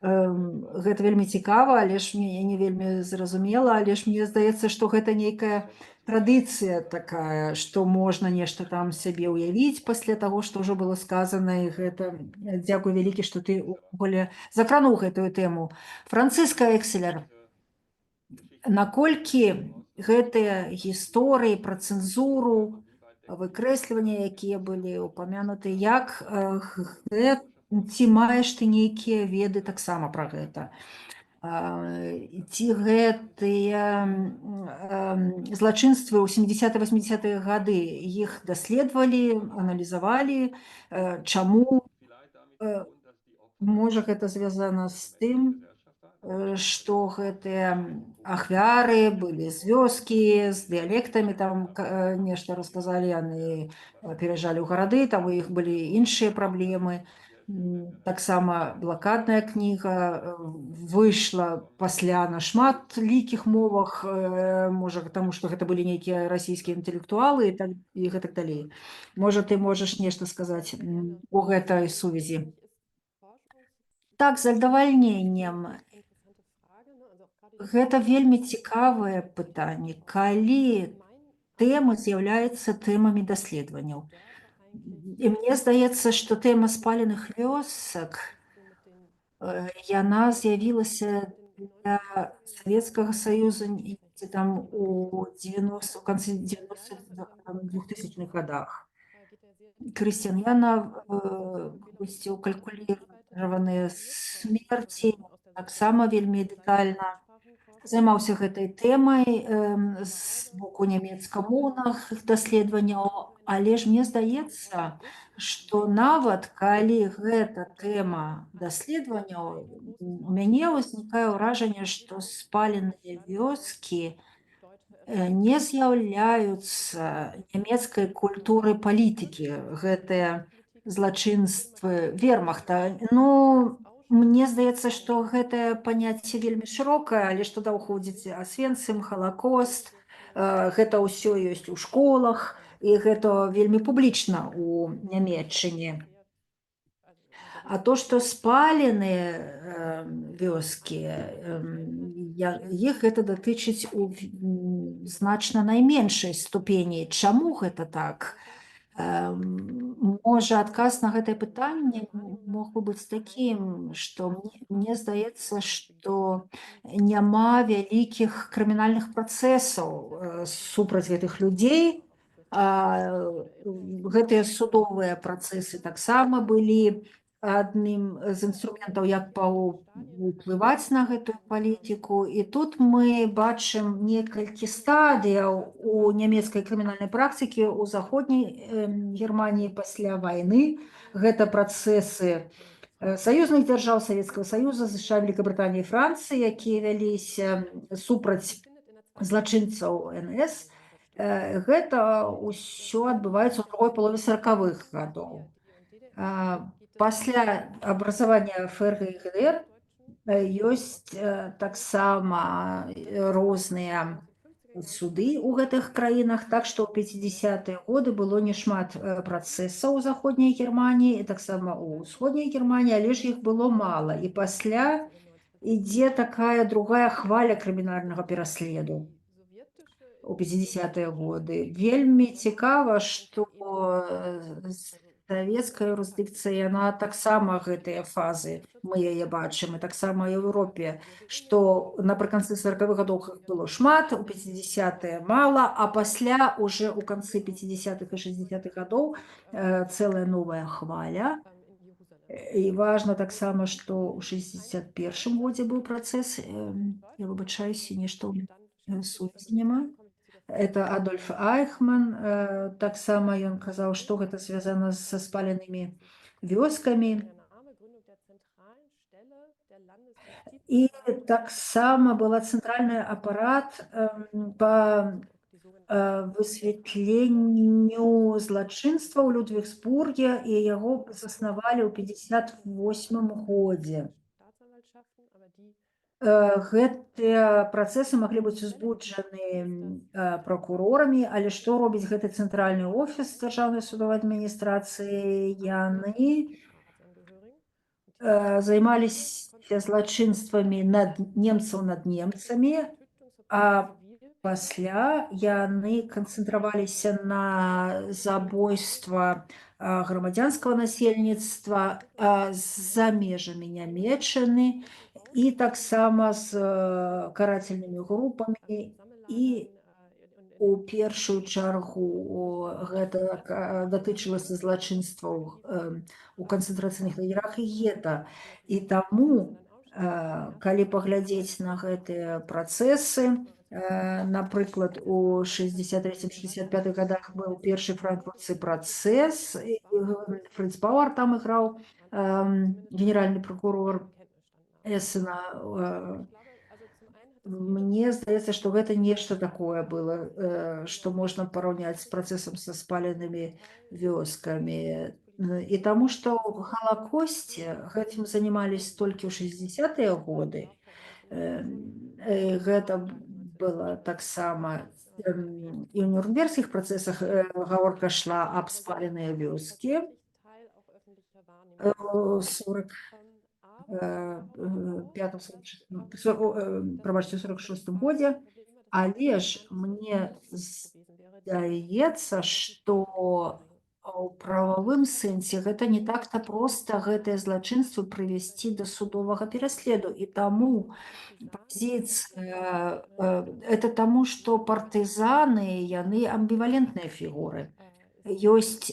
Гэта вельмі цікава, але ж мне не вельмі зразумела, але ж мне здаецца, што гэта нейкая традыцыя такая, што можна нешта там сябе ўявіць пасля таго, што ўжо было сказана, і гэта дзякуй вялікі, што ты увогуле закрануў гэтую тэму. Францыска Экселер, наколькі гэтыя гісторыі пра цэнзуру, выкрэсліванні, якія былі ўпамянуты, як ці маеш ты нейкія веды таксама пра гэта? Ці гэтыя злачынствы ў 70-80-е гады іх даследавалі, аналізавалі? Чаму? Можа, гэта звязана з тым, што гэтыя ахвяры былі з вёскі, з дыялектамі, там нешта расказалі, яны пераязджалі ў гарады, там у іх былі іншыя праблемы. Таксама блакадная кніга выйшла пасля на шматлікіх мовах, можа, таму што гэта былі нейкія расійскія інтэлектуалы і гэтак далей. Можа, ты можаш нешта сказаць у гэтай сувязі? Так, з задавальненнем. Гэта вельмі цікавае пытанне, калі тэмы з'яўляюцца тэмамі даследаванняў. І мне здаецца, што тэма спаленых вёсак, яна з'явілася для Савецкага Саюза там у канцы 2000-х годах. Крысціяна укалькуліраваныя смерці, таксама вельмі дэтальна займаўся гэтай тэмай з боку нямецкамоўных даследаванняў, але ж мне здаецца, што нават калі гэта тэма даследаванняў, у мяне ўзнікае ўражанне, што спаленыя вёскі не з'яўляюцца нямецкай культурай палітыкі, гэтыя злачынствы вермахта. Ну, мне здаецца, што гэтае паняцце вельмі шырокае, але ж туды ўходзіць Асвенцым, Халакост, гэта ўсё ёсць у школах, і гэта вельмі публічна ў Нямецчыне. А то, што спаленыя вёскі, іх гэта датычыць у значна найменшай ступені. Чаму гэта так? Можа, адказ на гэтае пытанне мог бы быць такім, што мне здаецца, што няма вялікіх крымінальных працэсаў супраць гэтых людзей. Гэтыя судовыя працэсы таксама былі адным з інструментаў, як паўплываць на гэтую палітыку. І тут мы бачым некалькі стадыяў у нямецкай крымінальнай практыкі ў заходняй Германіі пасля вайны. Гэта працэсы саюзных дзяржаў Савецкага Саюза, США, Великабрытаніі і Францыі, якія вяліся супраць злачынцаў НС. Гэта ўсё адбываецца ў другой палове 40-х гадоў. Пасля абразавання ФРГ і ГДР ёсць таксама розныя суды ў гэтых краінах, так што ў 50-е годы было немат працэсаў у заходняй Германіі, і таксама ў усходняй Германіі, але ж іх было мала. І пасля ідзе такая другая хваля крымінальнага пераследу у 50-е годы. Вельмі цікава, што савецкая юрысдыкцыя, яна таксама гэтыя фазы, мы яе бачым, і таксама і ў Еўропе, што напрыканцы 40-х гадоў было шмат, у 50-е мала, а пасля уже ў канцы 50-х і 60-х гадоў цэлая новая хваля. І важна таксама, што ў 61-м годзе быў працэс, я выбачаюся, нешта сувязі няма. Это Адольф Айхман, таксама ён казаў, што гэта звязана са спаленымі вёскамі. І таксама была цэнтральны апарат па высвятленню злачынства ў Людвігсбурге, і яго заснавалі ў 58-м годзе. Гэтыя працэсы маглі быць узбуджаны пракурорамі, але што робіць гэты цэнтральны офіс дзяржаўнай судовай адміністрацыі? Яны займаліся злачынствамі немцаў над немцамі, а пасля яны канцэнтраваліся на забойства грамадзянскага насельніцтва за межамі Нямецчыны і таксама з карательнымі групамі, і у першую чаргу гэта датычылася злачынстваў у канцэнтрацыйных лагерах і гета. І таму, калі паглядзець на гэтыя працэсы, напрыклад, у 63-65 годах быў першы франкфуртскі працэс, і Фрыц Бауэр там іграў генеральны прокурор Эссена. Мне здаецца, што гэта нешта такое было, што можна параўняць з працэсам са спаленымі вёскамі. І таму, што ў Халакосце гэтым занімаліся толькі ў 60-е годы. Гэта было таксама і ў нюрнбергскіх працэсах гаворка шла аб спаленыя вёскі. 46 годзе, але ж мне здаецца, што у прававым сэнсе гэта не так-то проста гэтыя злачынствы прывесці да судовага пераследу. І таму пазіцыя это таму, што партызаны яны амбівалентныя фігуры. Ёсць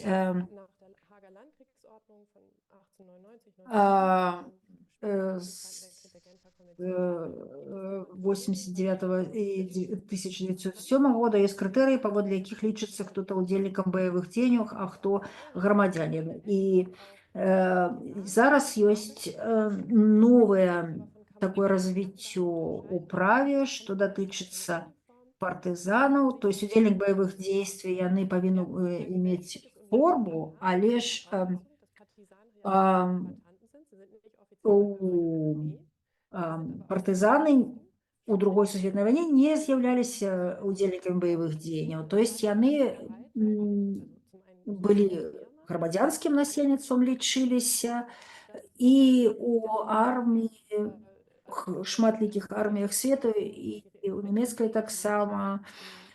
89 і 1907 года ёсць крытэрыі, паводле якіх лічыцца, хто-то ўдзельнікам баявых дзеянняў, а хто грамадзянін. І зараз ёсць новае такое развіццё ў праве, што датычыцца партызанаў, то есть удзельнік баявых дзействий, яны павінны мець форму, але ж партызаны у другой сусветнай вайне не з'яўляліся удзельнікамі баявых дзеянняў. То есть яны былі грамадзянскім насельніцтвам, лічыліся, і у арміі, шматлікіх арміях свету і у нямецкай таксама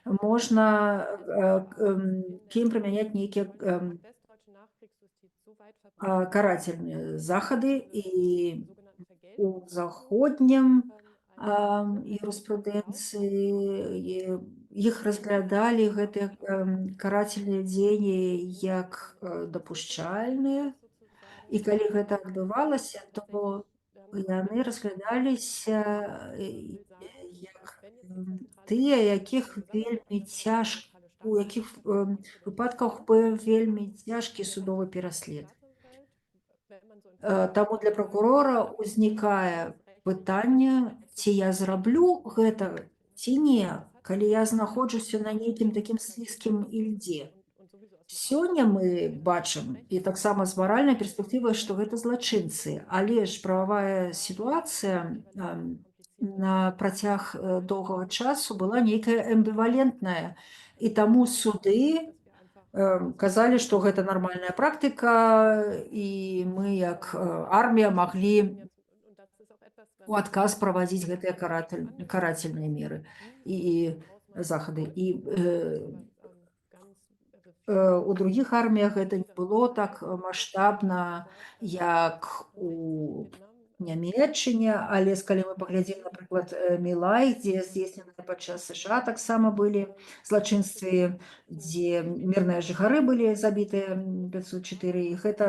можна к ім прымяняць нейкія карательныя захады, і у заходнім юрыспрудэнцыі іх разглядалі гэтыя карательныя дзеянні як дапушчальныя. І калі гэта адбывалася, то яны разглядаліся як тыя, якіх вельмі цяжка, у якіх выпадках быў вельмі цяжкі судовы пераслед. Таму для прокурора ўзнікае пытанне, ці я зраблю гэта, ці не, калі я знаходжуся на нейкім такім слізкім ільдзе. Сёння мы бачым, і таксама з маральнай перспектывы, што гэта злачынцы, але ж прававая сітуацыя на працяг доўгага часу была нейкая амбівалентная, і таму суды казалі, што гэта нармальная практыка, і мы як армія маглі у адказ праводзіць гэтыя карательныя меры і захады. І у другіх арміях гэта не было так маштабна, як у Нямецчыне, але калі мы паглядзім, напрыклад, Мілай, дзе здзейсненыя падчас США таксама былі злачынствы, дзе мірныя жыхары былі забітыя 504, і гэта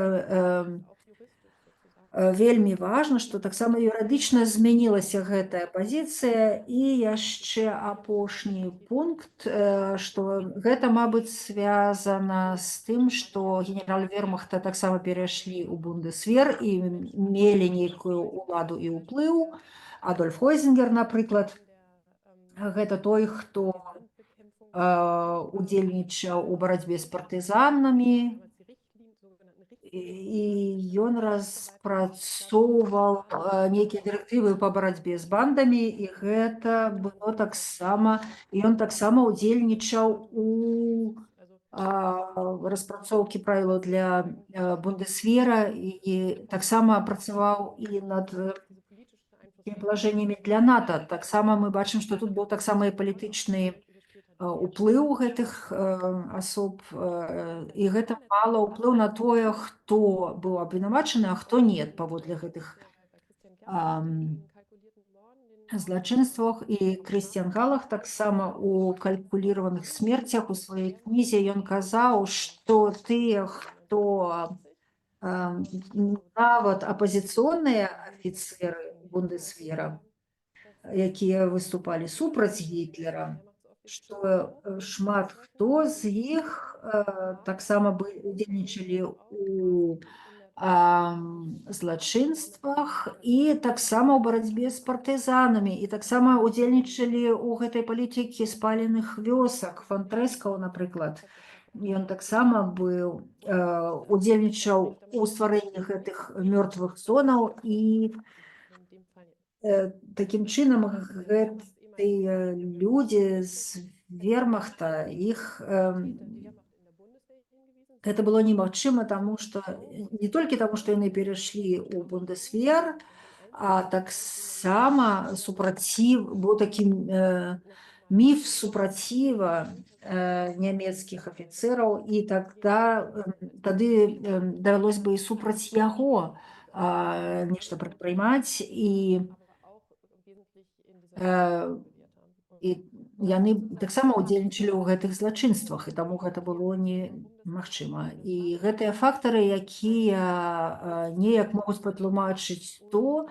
вельмі важна, што таксама юрыдычна змянілася гэтая пазіцыя. І яшчэ апошні пункт, што гэта, мабыць, звязана з тым, што генерал-вермахта таксама перайшлі ў бундесвер і мелі нейкую ўладу і ўплыў. Адольф Хойзінгер, напрыклад, гэта той, хто удзельнічаў у барацьбе з партызанамі, і ён распрацоўваў нейкія дырэктывы па барацьбе з бандамі, і гэта было таксама, ён таксама удзельнічаў у распрацоўкі правілаў для Бундесвера і таксама працаваў і над палажэннямі для НАТО. Таксама мы бачым, што тут быў таксама і палітычны уплыў гэтых асоб, і гэта мала ўплыў на тое, хто быў абвінавачаны, а хто не паводле гэтых злачынствах. І Крысціян Галах таксама у калькуліраваных смерцях у сваёй кнізе ён казаў, што тыя, хто нават апазіцыйныя афіцеры Бундесвера, якія выступалі супраць Гітлера, што шмат хто з іх таксама удзельнічалі у злачынствах і таксама ў барацьбе з партызанамі, і таксама удзельнічалі ў гэтай палітыкі спаленых вёсак, Фон-Трэскаў, напрыклад. Ён таксама удзельнічаў у стварэнні гэтых мёртвых зонаў, і такім чынам гэтыя людзі з вермахта, іх гэта было немагчыма, не толькі таму, што яны перайшлі ў Бундесвер, а таксама быў такі міф супраціва нямецкіх афіцэраў, і тады давялось бы і супраць яго нешта прадпрымаць, і яны таксама удзельнічалі ў гэтых злачынствах, і таму гэта было немагчыма. І гэтыя фактары, якія неяк могуць патлумачыць то,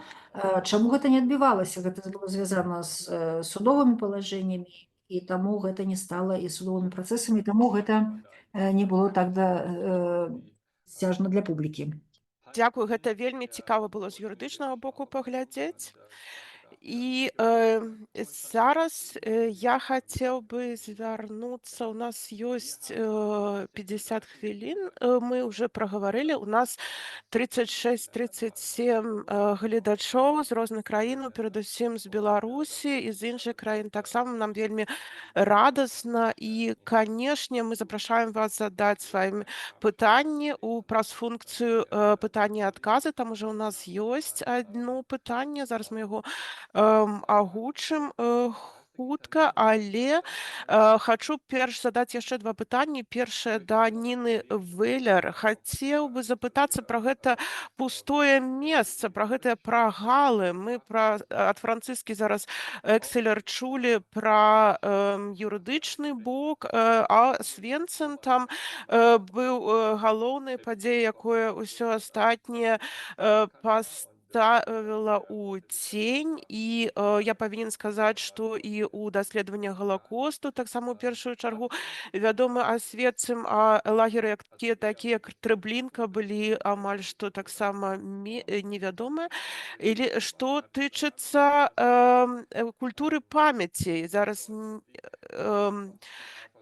чаму гэта не адбівалася. Гэта было звязана з судовымі палажэннямі, і таму гэта не стала і судовымі працэсамі, таму гэта не было так сцяжна для публікі. Дзякую, гэта вельмі цікава было з юрыдычнага боку паглядзець. І зараз я хацеў бы звярнуцца, у нас ёсць 50 хвілін, мы ўжо прагаварылі, у нас 36-37 гледачоў з розных краін, перадусім з Беларусі і з іншых краін. Таксама нам вельмі радасна, і, канешне, мы запрашаем вас задаць сваімі пытанні праз функцыю пытання і адказы. Там ужо у нас ёсць адно пытанне, зараз мы яго агучым хутка, але хачу перш задаць яшчэ два пытанні. Першае да Ніны Вэлер. Хацеў бы запытацца пра гэта пустое месца, пра гэтыя прагалы. Мы ад Францыскі зараз Экселер чулі пра юрыдычны бок, а Свенцэн там быў галоўнай падзеяй, якое ўсё астатняе ставіла ў цень. І я павінен сказаць, што і ў даследаваннях Галакосту таксама ў першую чаргу вядомы асведцам, а лагеры такія як Трэблінка былі амаль што таксама невядомыя. Или што тычыцца культуры памяці, зараз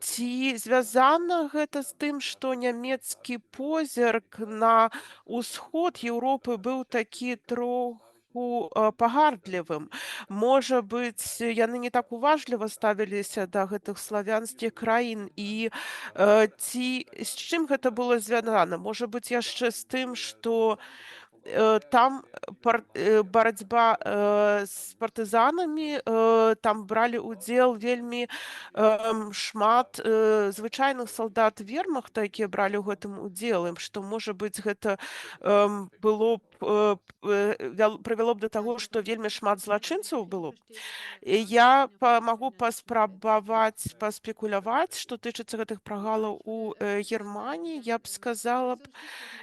ці звязана гэта з тым, што нямецкі позірк на ўсход Еўропы быў такі троху пагардлівым? Можа быць, яны не так уважліва ставіліся да гэтых славянскіх краін, і з чым гэта было звязана? Можа быць, яшчэ з тым, што там барацьба з партызанамі, там бралі ўдзел вельмі шмат звычайных салдат вермахта, якія бралі ў гэтым удзел, што, можа быць, гэта прывяло б да таго, што вельмі шмат злачынцаў было б. Я магу паспрабаваць паспекуляваць, што тычыцца гэтых прагалаў у Германіі. Я б сказала б,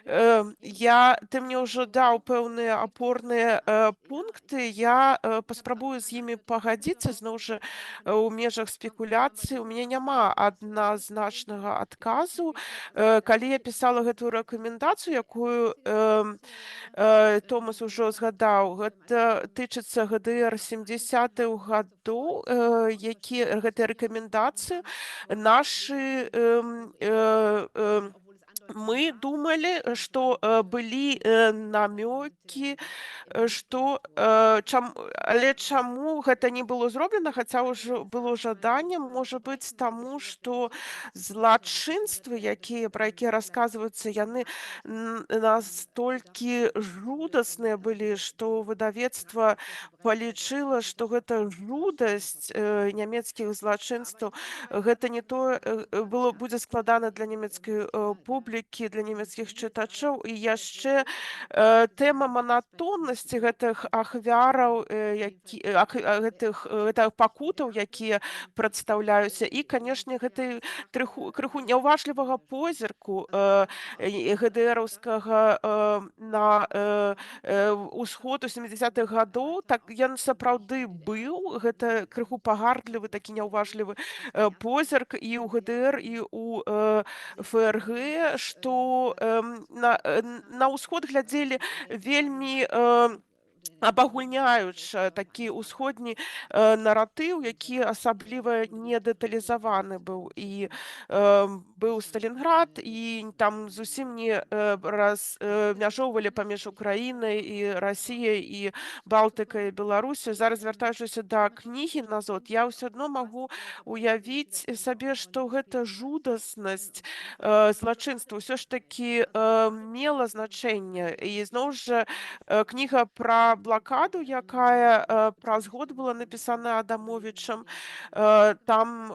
ты мне ўжо даў пэўныя апорныя пункты, я паспрабую з імі пагадзіцца, зноў жа у межах спекуляцыі. У мяне няма адназначнага адказу. Калі я пісала гэтую рэкамендацыю, якую Томас ужо згадаў, гэта тычыцца ГДР 70-х гадоў, якія гэтыя рэкамендацыі нашы мы думали, что былі намёкі, што але чаму гэта не было зроблена, хаця ўжо было жаданне, можа быць, таму, што злачынствы, пра якія расказваюцца, яны настолькі жудасныя былі, што выдавецтва палічыла, што гэта жудасць нямецкіх злачынстваў, гэта не тое будзе складана для нямецкай публікі, для нямецкіх чытачоў. І яшчэ тэма манатоннасці гэтых ахвяраў, гэтых пакутаў, якія прадстаўляюцца, і, канешне, гэтай крыху няўважлівага позірку ГДРаўскага на ўсход у 70-х гадоў. Так ён сапраўды быў, гэта крыху пагардлівы, такі няўважлівы позірк і ў ГДР, і ў ФРГ, што на ўсход глядзелі вельмі абагульняючы такі ўсходні наратыў, які асабліва не дэталізаваны быў. І быў Сталінград, і там зусім не размяжоўвалі паміж Украінай і Расіяй, і Балтыкай, і Беларусю. Зараз, вяртаючыся да кнігі «Назот», я ўсё адно магу уявіць сабе, што гэта жудаснасць злачынства ўсё ж такі мела значэнне. І зноў жа кніга пра блакаду, якая праз год была напісана Адамовічам, там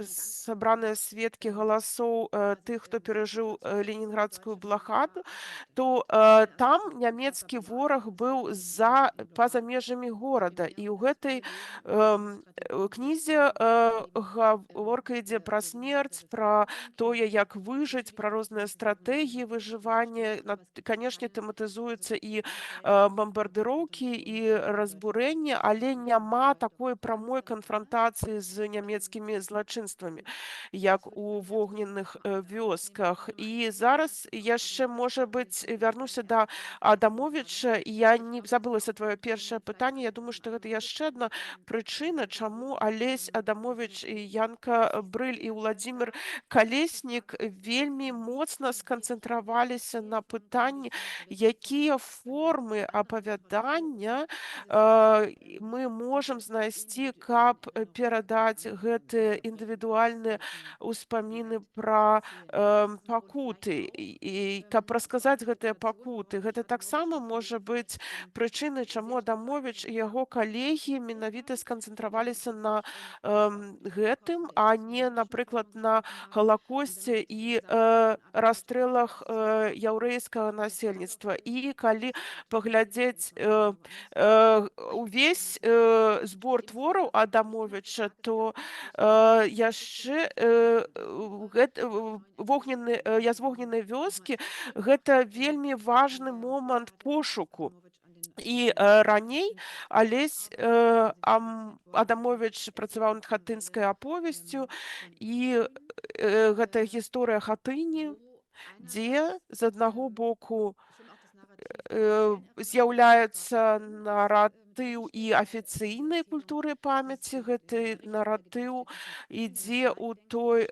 сабраныя сведкі галасоў тых, хто перажыў ленінградскую блакаду, то там нямецкі вораг быў па-за межамі горада. І ў гэтай кнізе гаворка ідзе пра смерць, пра тое, як выжыць, пра розныя стратэгіі выжывання. Канешне, тэматызуюцца і бамбардыроўкі, і разбурэнне, але няма такой прамой канфрантацыі з нямецкімі злачынствамі, як у вогненных вёсках. І зараз яшчэ, можа быць, вярнуся да Адамовіча, і я не забылася твоё першае пытанне. Я думаю, што гэта яшчэ адна прычына, чаму Алесь Адамовіч, і Янка Брыль, і Владзімір Калеснік вельмі моцна сканцэнтраваліся на пытанні, якія формы апавядання мы можам знайсці, каб перадаць гэтыя індывідуальныя ўспаміны пра пакуты, і каб расказаць гэтыя пакуты. Гэта таксама можа быць прычынай, чаму Адамовіч і яго калегі менавіта сканцэнтраваліся на гэтым, а не, напрыклад, на Галакосце і расстрэлах яўрэйскага насельніцтва. І калі паглядзець увесь збор твораў Адамовіча, то яшчэ «Я з вогненнай вёскі» гэта вельмі важны момант пошуку. І раней Алесь Адамовіч працаваў над хатынскай аповесцю, і гэта гісторыя Хатыні, дзе з аднаго боку з'яўляецца наратыў і афіцыйнай культуры памяці. Гэты наратыў ідзе ў той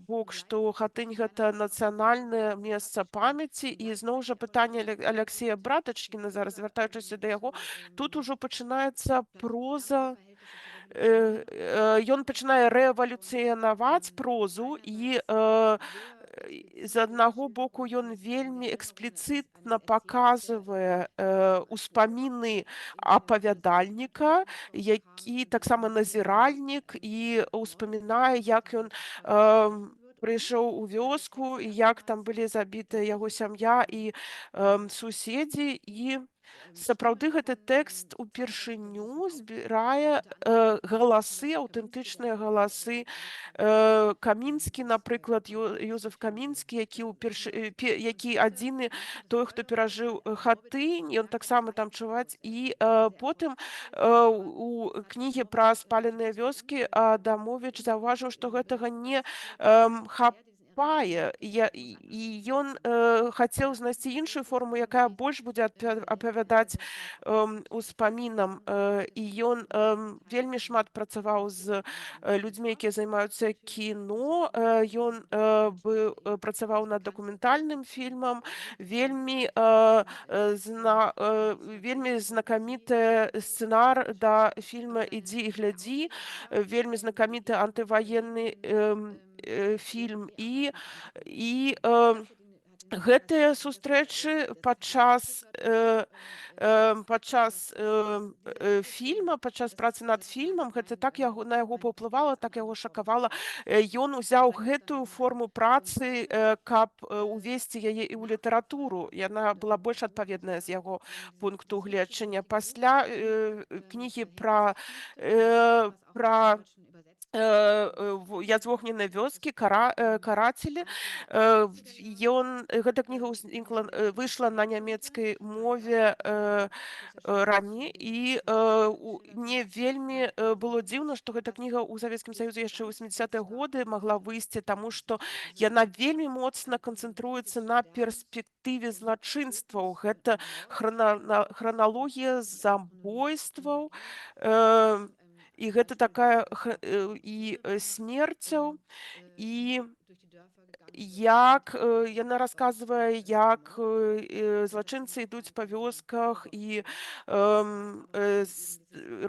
бок, што Хатынь — гэта нацыянальнае месца памяці. І зноў жа пытанне Аляксея Братачкіна, зараз вяртаючыся да яго, тут ужо пачынаецца проза. Ён пачынае рэвалюцыянаваць прозу, і з аднаго боку ён вельмі экспліцытна паказвае ўспаміны апавядальніка, які таксама назіральнік, і ўспамінае, як ён прыйшоў у вёску, і як там былі забітыя яго сям'я і суседзі. І сапраўды гэты тэкст упершыню збірае галасы, аўтэнтычныя галасы. Камінскі, напрыклад, Ёзеф Камінскі, які адзіны той, хто перажыў Хатынь, ён таксама там чуваць. І потым у кнігі пра спаленыя вёскі Адамовіч заўважыў, што гэтага не выступае, і ён хацеў знайсці іншую форму, якая больш будзе апавядаць успамінам. І ён вельмі шмат працаваў з людзьмі, якія займаюцца кіно. Ён працаваў над дакументальным фільмам. Вельмі знакаміты сцэнар да фільма «Ідзі і глядзі», вельмі знакаміты антываенны фільм. І гэтыя сустрэчы падчас фільма, падчас працы над фільмам, гэта так на яго паўплывала, так яго шакавала. Ён узяў гэтую форму працы, каб увесці яе і ў літаратуру. Яна была больш адпаведная з яго пункту гледжання. Пасля кнігі пра «Я з вогненнай вёскі», «Карацелі». Гэта кніга выйшла на нямецкай мове раней, і мне вельмі было дзіўна, што гэта кніга ў Савецкім Саюзе яшчэ ў 80-е годы магла выйсці, таму што яна вельмі моцна канцэнтруецца на перспектыве злачынстваў. Гэта храналогія забойстваў, і гэта такая і смерцяў, і як яна расказвае, як злачынцы ідуць па вёсках і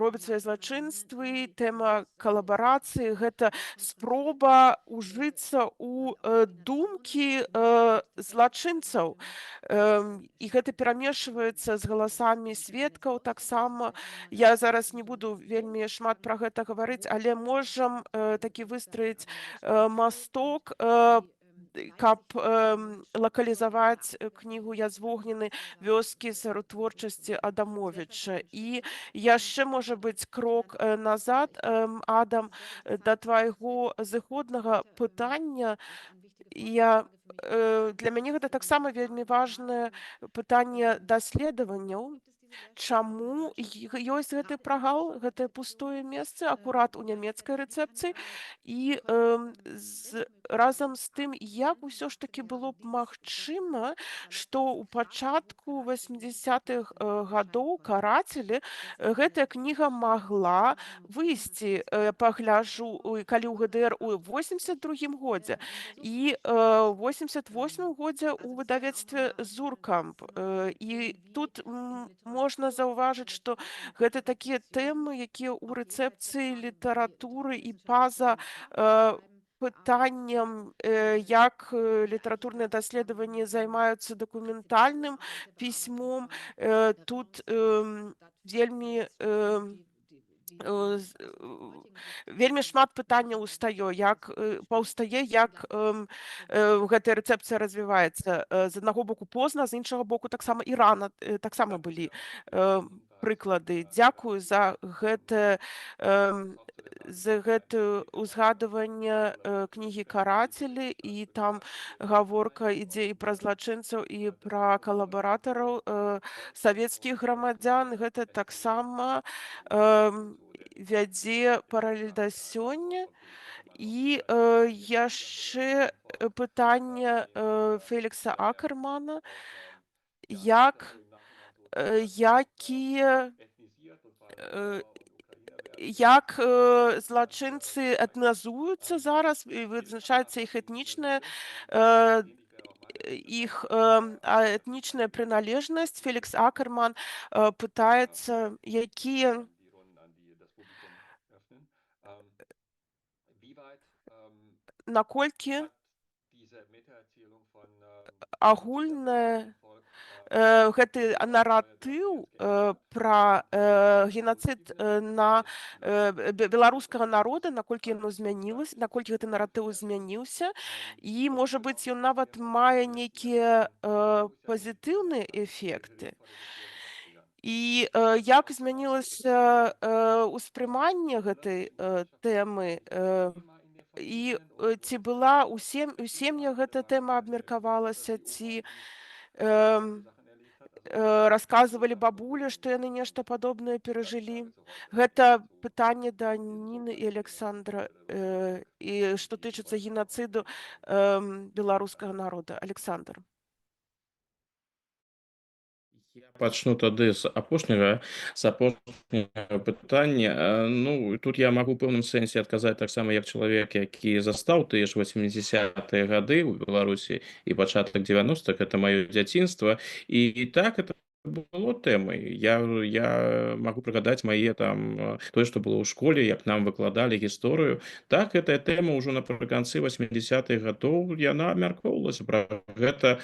робяць свае злачынствы. Тэма калабарацыі — гэта спроба ужыцца ў думкі злачынцаў. І гэта перамешваецца з галасамі сведкаў таксама. Я зараз не буду вельмі шмат пра гэта гаварыць, але можам такі выстраіць масток, каб лакалізаваць кнігу «Я з вогненай вёскі» сярод творчасці Адамовіча. І яшчэ, можа быць, крок назад, Адам, да твайго зыходнага пытання. Для мяне гэта таксама вельмі важнае пытанне даследаванняў. Чаму ёсць гэты прагал, гэтае пустое месца акурат у нямецкай рэцэпцыі, і разам з тым, як усё ж такі было б магчыма, што ў пачатку 80-х гадоў «Карацелі» гэтая кніга магла выйсці, пагляджу, калі ў ГДР у 82-м годзе, і ў 88-м годзе ў выдавецтве «Зуркамп». І тут можна заўважыць, што гэта такія тэмы, якія ў рэцэпцыі літаратуры і па-за пытанням, як літаратурныя даследаванні займаюцца дакументальным пісьмом, тут вельмі шмат пытанняў паўстае, як гэтая рэцэпцыя развіваецца. З аднаго боку позна, з іншага боку таксама і рана таксама былі прыклады. Дзякую за гэтае ўзгадыванне кнігі «Карацелі», і там гаворка ідзе і пра злачынцаў, і пра калабаратараў, савецкіх грамадзян. Гэта таксама вядзе паралель да сёння. І яшчэ пытанне Фелікса Акермана, як злачынцы этназуюцца зараз, і вызначаецца іх этнічная прыналежнасць. Фелікс Акерман пытаецца, якія наколькі агульная гэты наратыў пра генацыд на беларускага народа, наколькі гэты наратыў змяніўся, і, можа быць, ён нават мае нейкія пазітыўныя эфекты. І як змянілася ўспрыманне гэтай тэмы, і ці была у сем'ях гэта тэма абмеркавалася, ці расказвалі бабулі, што яны нешта падобнае перажылі. Гэта пытанне да Ніны і Александра, і што тычыцца генацыду беларускага народа. Александр. Я пачну тады з апошняга пытання. Ну тут я магу ў пэўным сэнсе адказаць таксама як чалавек, які застаў тыя ж 80-е гады ў Беларусі і пачатак 90-х, это маё дзяцінства, і так это было тэмай. Я магу прыгадаць мае там тое, што было ў школе, як нам выкладалі гісторыю. Так гэтая тэма ўжо напрыканцы 80-х гадоў яна абмяркоўвалася, пра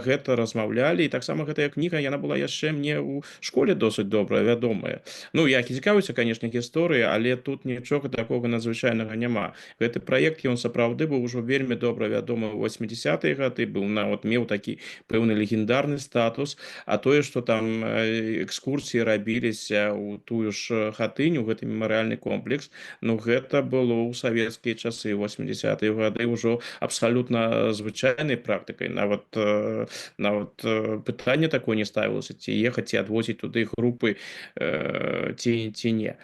гэта размаўлялі, і таксама гэтая кніга яна была яшчэ мне ў школе досыць добра вядомая. Ну я цікаўлюся, канешне, гісторыяй, але тут нічога такога надзвычайнага няма. Гэты праект ён сапраўды быў ужо вельмі добра вядомы ў 80-е гады, быў нават меў такі пэўны легендарны статус, а тое, што там экскурсіі рабіліся ў тую ж хатыню, гэты мемарыяльны комплекс, ну гэта было ў савецкія часы, 80-е гады ўжо абсалютна звычайнай практыкай. Нават пытанне такое не ставілася, ці ехаць, ці адвозіць туды групы, ці не.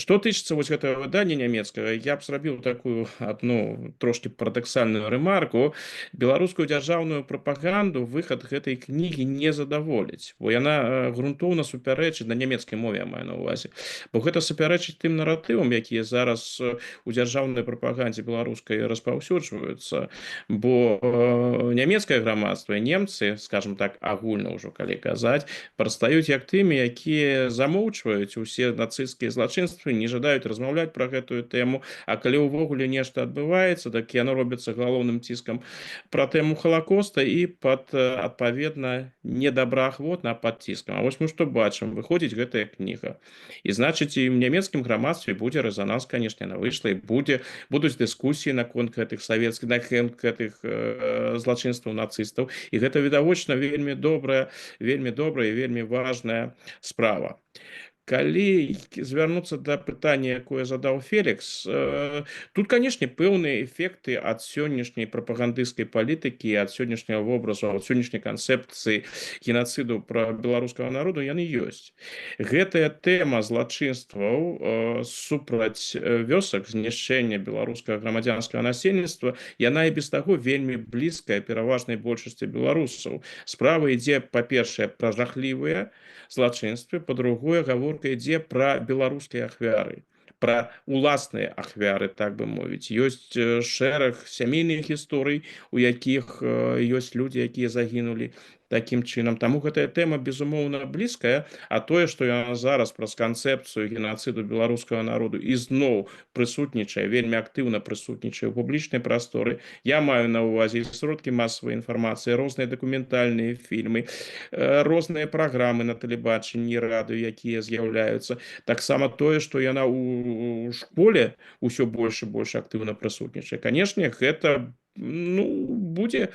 Што тычыцца вось гэтага выдання нямецкага, я б зрабіў такую адну трошкі парадаксальную рэмарку. Беларускую дзяржаўную прапаганду выхад гэтай кнігі не задаволіць, бо яна грунтоўна супярэчыць, на нямецкай мове я маю на ўвазе, бо гэта супярэчыць тым наратывам, якія зараз у дзяржаўнай прапагандзе беларускай распаўсюджваюцца, бо нямецкае грамадства, немцы, скажем так, агульна ўжо калі казаць, прадстаюць як тымі, якія замоўчваюць усе нацысцкія злачынствы, не жадаюць размаўляць пра гэтую тэму, а калі ўвогуле нешта адбываецца, так яно робіцца галоўным ціскам пра тэму Халакоста і адпаведна недобраахвотна, а пад ціскам. А вось мы што бачым, выходзіць гэтая кніга. І значыць, і ў нямецкім грамадстве будзе рэзананс, канешне, яна выйшла, і будуць дыскусіі наконт гэтых савецкіх, наконт гэтых злачынстваў нацыстаў, і гэта відавочна вельмі добрая і вельмі важная справа. Калі звярнуцца да пытання, якое задаў Фелікс, тут, канешне, пэўныя эфекты ад сённяшняй прапагандысцкай палітыкі, ад сённяшняга вобразу, ад сённяшняй канцэпцыі генацыду пра беларускага народу яны ёсць. Гэтая тэма злачынстваў супраць вёсак, знішчэння беларускага грамадзянскага насельніцтва, яна і без таго вельмі блізкая пераважнай большасці беларусаў. Справа ідзе, па-першае, пра жахлівыя злачынствы, па-другое, гаворка ідзе пра беларускія ахвяры, пра уласныя ахвяры, так бы мовіць. Ёсць шэраг сямейных гісторый, у якіх ёсць людзі, якія загінулі такім чынам. Таму гэтая тэма, безумоўна, блізкая, а тое, што яна зараз праз канцэпцыю генацыду беларускага народу ізноў прысутнічае, вельмі актыўна прысутнічае ў публічнай прасторы. Я маю на ўвазе сродкі масавай інфармацыі, розныя дакументальныя фільмы, розныя праграмы на тэлебачанні, радыё, якія з'яўляюцца. Таксама тое, што яна ў школе ўсё больш і больш актыўна прысутнічае. Канешне, гэта будзе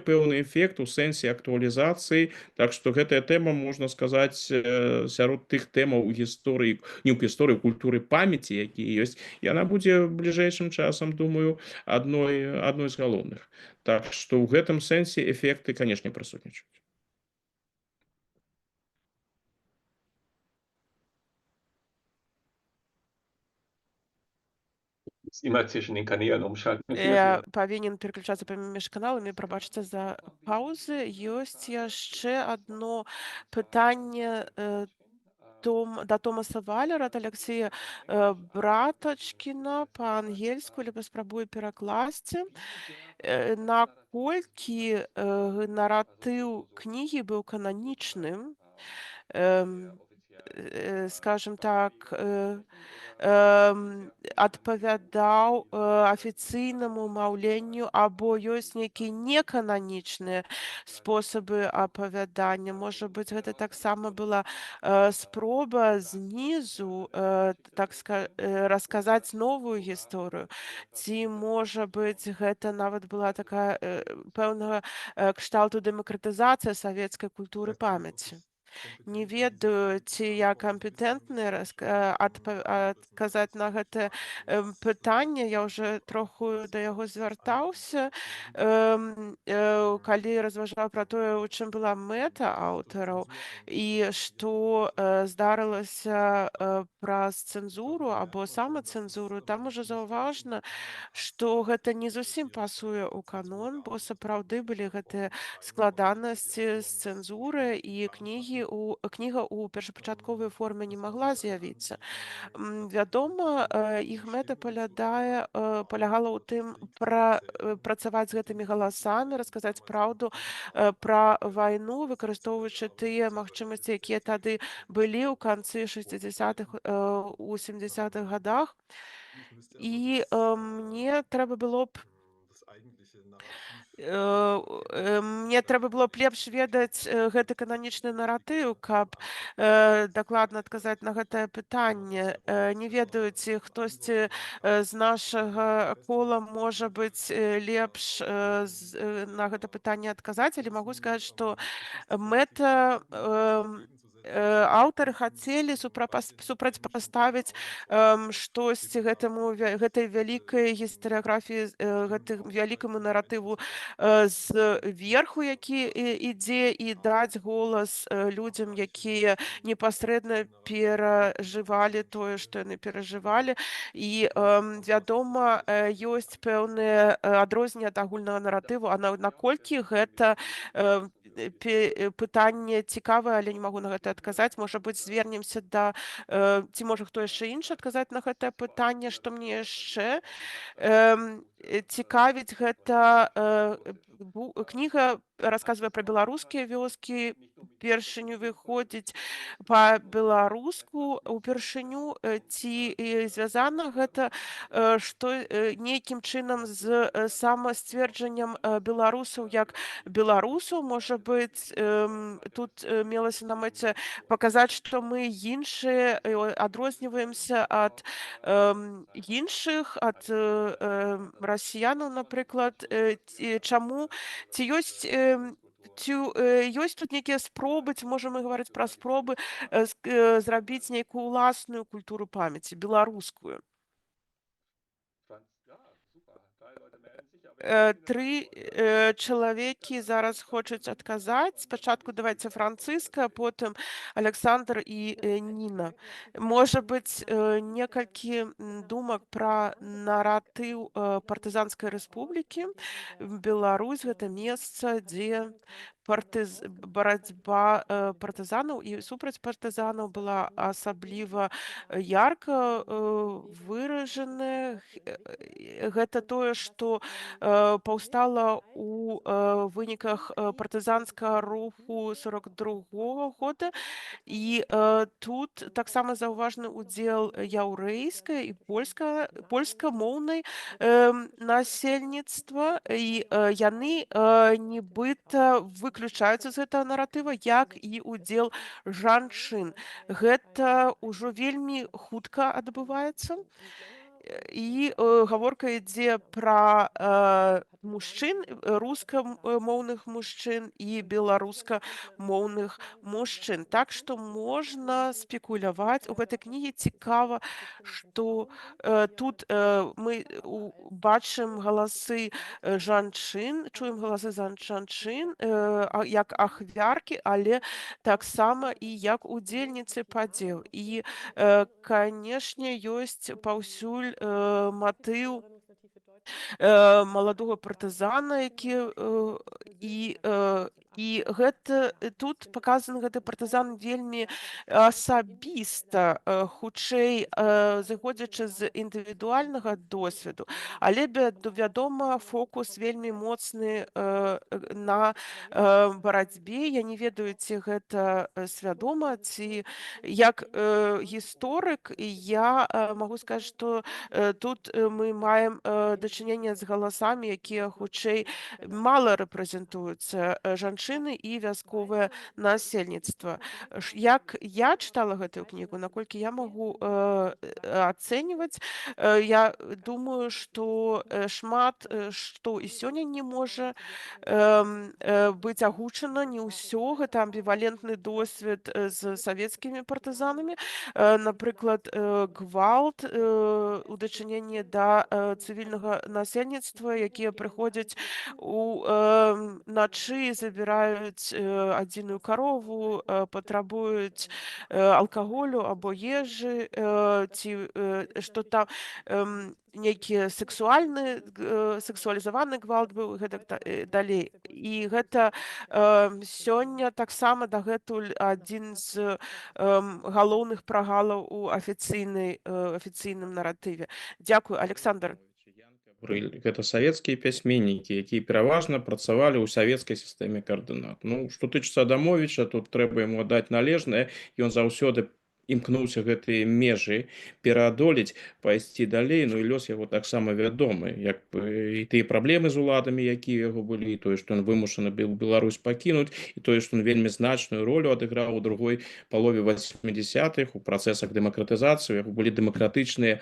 пэўны эфект у сэнсе актуалізацыі, так што гэтая тэма, можна сказаць, сярод тых тэмаў у гісторыі, не ў гісторыі, культуры памяці, якія ёсць, яна будзе бліжэйшым часам, думаю, адной з галоўных. Так што ў гэтым сэнсе эфекты, канешне, прысутнічаюць. Immer zwischen den Kanälen umschalten. Я павінен пераключацца паміж каналамі, прабачце за паўзы. Ёсць яшчэ адно пытанне да Томаса Валера, ад Алексея Братачкіна па-ангельску, либо паспрабую перакласці. Наколькі наратыў кнігі быў кананічным, скажем так, адпавядаў афіцыйнаму маўленню, або ёсць нейкія некананічныя спосабы апавядання. Можа быць, гэта таксама была спроба знізу расказаць новую гісторыю. Ці, можа быць, гэта нават была такая пэўнага кшталту дэмакратызацыя савецкай культуры памяці. Не ведаю, ці я кампетэнтны адказаць на гэтае пытанне. Я ўжо троху да яго звяртаўся, калі разважаў пра тое, у чым была мэта аўтараў і што здарылася праз цэнзуру або самацэнзуру. Там ужо заўважна, што гэта не зусім пасуе ў канон, бо сапраўды былі гэтыя складанасці з цэнзурай, і кніга ў першапачатковай форме не магла з'явіцца. Вядома, іх мэта палягала ў тым працаваць з гэтымі галасамі, расказаць праўду пра вайну, выкарыстоўваючы тыя магчымасці, якія тады былі ў канцы 60-х, у 70-х гадах. І мне трэба было б лепш ведаць гэты кананічны наратыў, каб дакладна адказаць на гэтае пытанне. Не ведаю, ці хтосьці з нашага кола можа быць лепш на гэта пытанне адказаць, але магу сказаць, што мэта аўтары хацелі супрацьпаставіць штосьці гэтай вялікай гістарыяграфіі, вялікаму наратыву зверху, які ідзе, і даць голас людзям, якія непасрэдна перажывалі тое, што яны перажывалі. І, вядома, ёсць пэўныя адрозненні ад агульнага наратыву, а наколькі гэта пытанне цікавае, але не магу на гэта адказаць. Можа быць, звернемся да... Ці можа хто яшчэ іншы адказаць на гэтае пытанне, што мне яшчэ цікавіць. Гэта кніга расказвае пра беларускія вёскі, упершыню выходзіць па-беларуску, упершыню. Ці звязана гэта нейкім чынам з самасцверджаннем беларусаў як беларусаў? Можа быць, тут мелася на мэце паказаць, што мы іншыя, адрозніваемся ад іншых, ад расіянаў, напрыклад. Чаму? Ці ёсць тут нейкія спробы, ці можам мы гаварыць пра спробы зрабіць нейкую ўласную культуру памяці, беларускую? Тры чалавекі зараз хочуць адказаць. Спачатку давайце Францыска, потым Аляксандр і Ніна. Можа быць, некалькі думак пра наратыў партызанскай рэспублікі. Беларусь — гэта месца, дзе барацьба партызанаў і супраць партызанаў была асабліва ярка выражаная. Гэта тое, што паўстала ў выніках партызанскага руху 42-го года. І тут таксама заўважны ўдзел яўрэйскай і польскамоўнай насельніцтва, і яны нібыта выключаюцца з гэтага наратыва, як і ўдзел жанчын. Гэта ўжо вельмі хутка адбываецца. І гаворка ідзе пра мужчын, рускамоўных мужчын і беларускамоўных мужчын. Так што можна спекуляваць. У гэтай кнігі цікава, што тут мы бачым галасы жанчын, чуем галасы жанчын як ахвяркі, але таксама і як удзельніцы падзеў. І, канешне, ёсць паўсюль матыў маладога партызана, які і гэта тут паказаны гэты партызан вельмі асабіста, хутчэй зыходзячы з індывідуальнага досведу, але вядома, фокус вельмі моцны на барацьбе. Я не ведаю, ці гэта свядома, ці як гісторык я магу сказаць, што тут мы маем дачыненне з галасамі, якія хутчэй мала рэпрэзентуюцца жанчын жанчыны і вясковае насельніцтва. Як я чытала гэтую кнігу, наколькі я магу ацэньваць, я думаю, што шмат што і сёння не можа быць агучана, не ўсё, гэта амбівалентны досвед з савецкімі партызанамі. Напрыклад, гвалт у дачыненні да цывільнага насельніцтва, якія прыходзяць уначы, забіраюць адзіную карову, патрабуюць алкаголю або ежы, ці што там нейкі сексуалізаваны гвалт быў, гэтак далей. І гэта сёння таксама дагэтуль адзін з галоўных прагалаў у афіцыйным наратыве. Дзякую, Александр. Гэта савецкія пісьменнікі, якія пераважна працавалі ў савецкай сістэме каардынат. Ну, што тычыцца Адамовіча, тут трэба яму аддаць належнае, ён заўсёды імкнуўся гэтыя межы пераадолець, пайсці далей, ну і лёс яго таксама вядомы, як бы і тыя праблемы з уладамі, якія яго былі, і тое, што ён вымушаны быў Беларусь пакінуць, і тое, што ён вельмі значную ролю адыграў у другой палове 80-х у працэсах дэмакратызацыі, у яго былі дэмакратычныя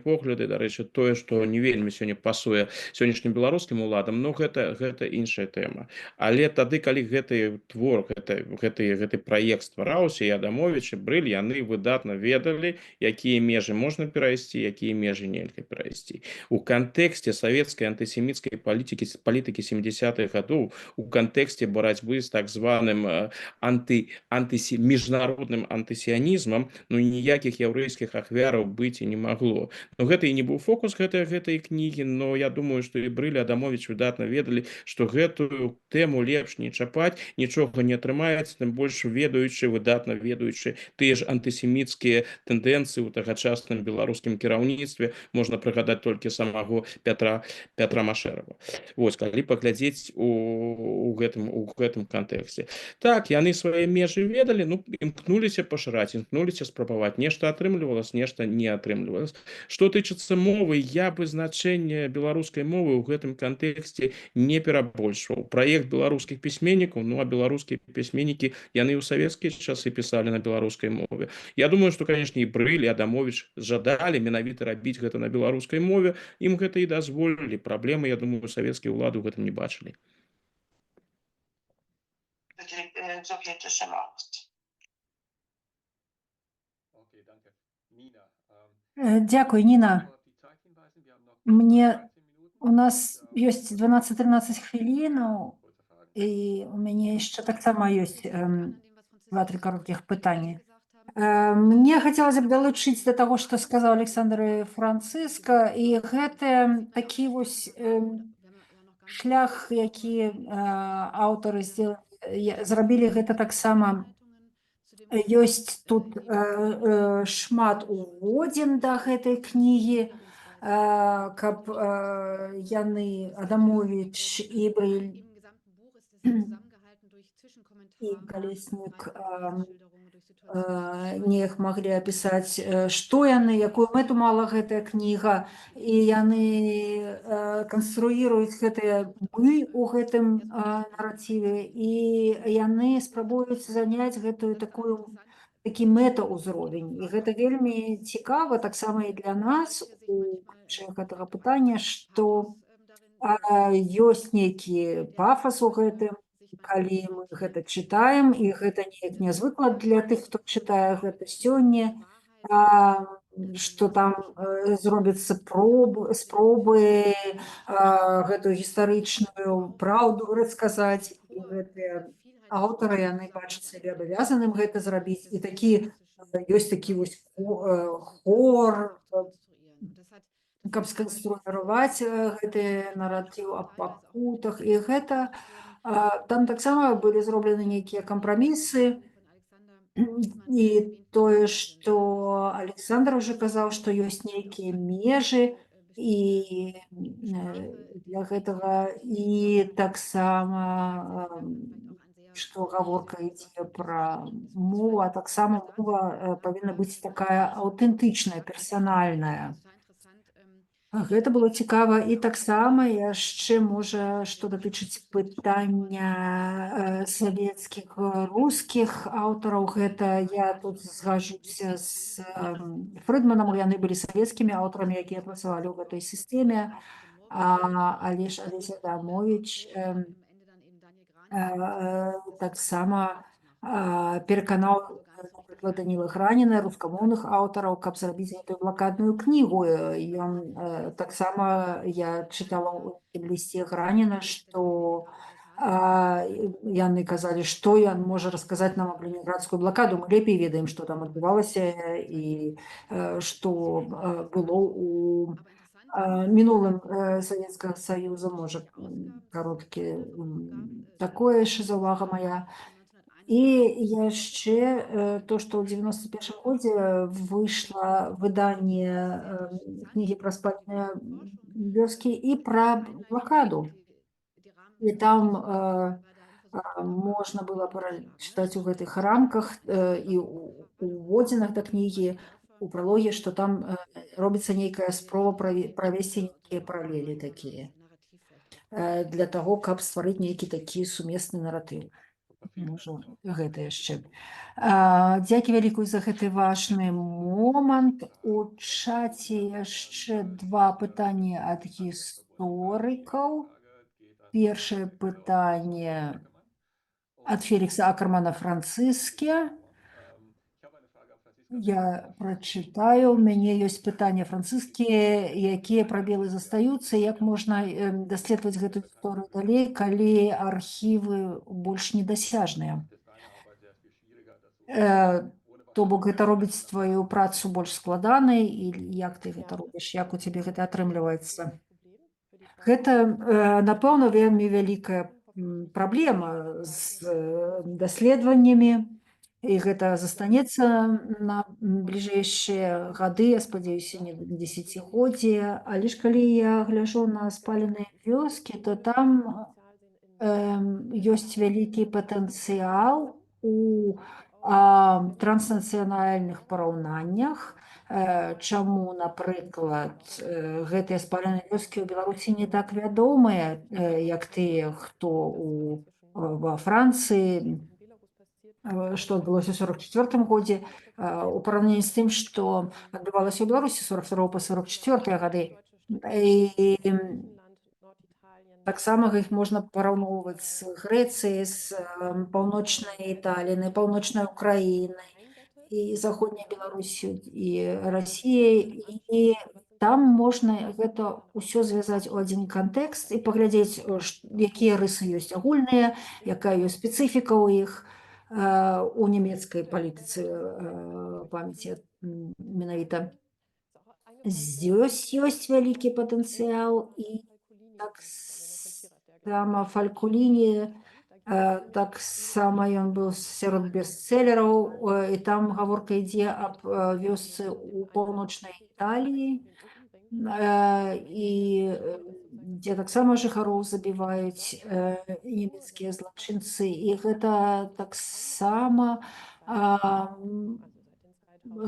погляды. Дарэчы, тое, што не вельмі сёння пасуе сённяшнім беларускім уладам, ну гэта іншая тэма. Але тады, калі гэты твор, гэты праект ствараўся, і Адамовіч, Брыль, яны выдатна ведалі, якія межы можна перайсці, якія межы нельга перайсці. У кантэксце савецкай антысеміцкай палітыкі 70-х гадоў, у кантэксце барацьбы з так званым міжнародным антысіянізмам, ну ніякіх яўрэйскіх ахвяраў быць і не магло. Ну гэта і не быў фокус гэтай кнігі, но я думаю, што і Брыль, Адамовіч выдатна ведалі, што гэтую тэму лепш не чапаць, нічога не атрымаецца, тым больш выдатна ведаючы тыя ж антысеміцкія тэндэнцыі ў тагачасным беларускім кіраўніцтве, можна прыгадаць толькі самого Пятра Машэрава. Вось, калі паглядзець у гэтым кантэксце. Так, яны свае межы ведалі, ну, імкнуліся пашыраць, імкнуліся спрабаваць. Нешта атрымлівалася, нешта не атрымлівалася. Што тычыцца мовы, я бы значэнне беларускай мовы ў гэтым кантэксце не перабольшваў. Праект беларускіх пісьменнікаў, ну, а беларускія пісьменнікі, яны ў савецкія часы пісалі на беларускай мове. Я думаю, што, канешне, і Брыль, і Адамовіч жадалі менавіта рабіць гэта на беларускай мове, ім гэта і дазволілі. Праблемы, я думаю, савецкія ўлады ў гэтым не бачылі. Дзякуй, Ніна. У нас ёсць 12-13 хвілінаў, і у мяне яшчэ таксама ёсць 2-3 кароткіх пытанні. Мне хацелася б далучыць да таго, што сказаў Александр і Францыска, і гэта такі вось шлях, які аўтары зрабілі гэта таксама. Ёсць тут шмат уводзін да гэтай кнігі, каб яны, Адамовіч і Брыль, і Калеснік неяк маглі апісаць, што яны, якую мэту мала гэтая кніга, і яны канструіруюць гэтыя «мы» у гэтым наратыве, і яны спрабуюць заняць гэтую такі мэтаўзровень. І гэта вельмі цікава, таксама і для нас, у ключы гэтага пытання, што ёсць нейкі пафас у гэтым, калі мы гэта чытаем, і гэта неяк нязвыкла для тых, хто чытае гэта сёння, што там зробяцца спробы гэтую гістарычную праўду расказаць, і гэтыя аўтары, яны бачаць сябе абавязаным гэта зрабіць, і ёсць такі вось хор, каб сканструяваць гэты наратыў аб пакутах, і гэта там таксама былі зроблены нейкія кампрамісы, і тое, што Александр уже казаў, што ёсць нейкія межы, і для гэтага, і таксама, што гаворка ідзе пра мову, а таксама мова павінна быць такая аўтэнтычная, персанальная. Гэта было цікава. І таксама яшчэ, можа, што датычыць пытання савецкіх рускіх аўтараў, гэта я тут згаджуся з Фрыдманам, яны былі савецкімі аўтарамі, якія працавалі ў гэтай сістэме. Але ж Алесь Адамович таксама пераканаў, напрыклад, Даніла Граніна, рускамоўных аўтараў, каб зрабіць гэтую блакадную кнігу. Ён таксама, я чытала ў тым лісце Граніна, што яны казалі, што ён можа расказаць нам аб ленінградскую блакаду. Мы лепей ведаем, што там адбывалася і што было ў мінулым Савецкага Саюза, можа, кароткі такое яшчэ заўвага мая. І яшчэ то, што ў 91-м годзе выйшла выданне кнігі пра спальныя вёскі і пра блакаду. І там можна было прачытаць у гэтых рамках і ў уводзінах да кнігі, у пралоге, што там робіцца нейкая спроба правесці нейкія паралелі такія для таго, каб стварыць нейкі такі сумесны наратыў. Можа, гэта яшчэ. Дзякі вялікую за гэты важны момант. У чаце яшчэ два пытанні ад гісторыкаў. Першае пытанне ад Фелікса Акермана Францыске. Я прачытаю. У мяне ёсць пытанне Францыскі, якія прабелы застаюцца, як можна даследаваць гэту гісторыю далей, калі архівы больш недасяжныя. То бок гэта робіць тваю працу больш складанай, і як ты гэта робіш, як у цябе гэта атрымліваецца? Гэта, напэўна, вельмі вялікая праблема з даследаваннямі, і гэта застанецца на бліжэйшыя гады, я спадзяюся, не дзесяцігоддзі. Але ж калі я гляджу на спаленыя вёскі, то там ёсць вялікі патэнцыял у транснацыянальных параўнаннях. Чаму, напрыклад, гэтыя спаленыя вёскі ў Беларусі не так вядомыя, як тыя, хто ва Францыі, што адбылося ў 44-м годзе, у параўнанні з тым, што адбывалася ў Беларусі 42 па 44 гады. І таксама іх можна параўноўваць з Грэцыяй, з паўночнай Італіяй, паўночнай Украінай, і заходняй Беларусі, і Расіяй. І там можна гэта ўсё звязаць у адзін кантэкст і паглядзець, якія рысы ёсць агульныя, якая ёсць спецыфіка ў іх, у нямецкай палітыцы памяці менавіта. Ёсць вялікі патэнцыял, і таксама Фалькуліні, таксама ён быў сярод бестселераў, і там гаворка ідзе аб вёсцы ў паўночнай Італіі, і дзе таксама жыхароў забіваюць нямецкія злачынцы. І гэта таксама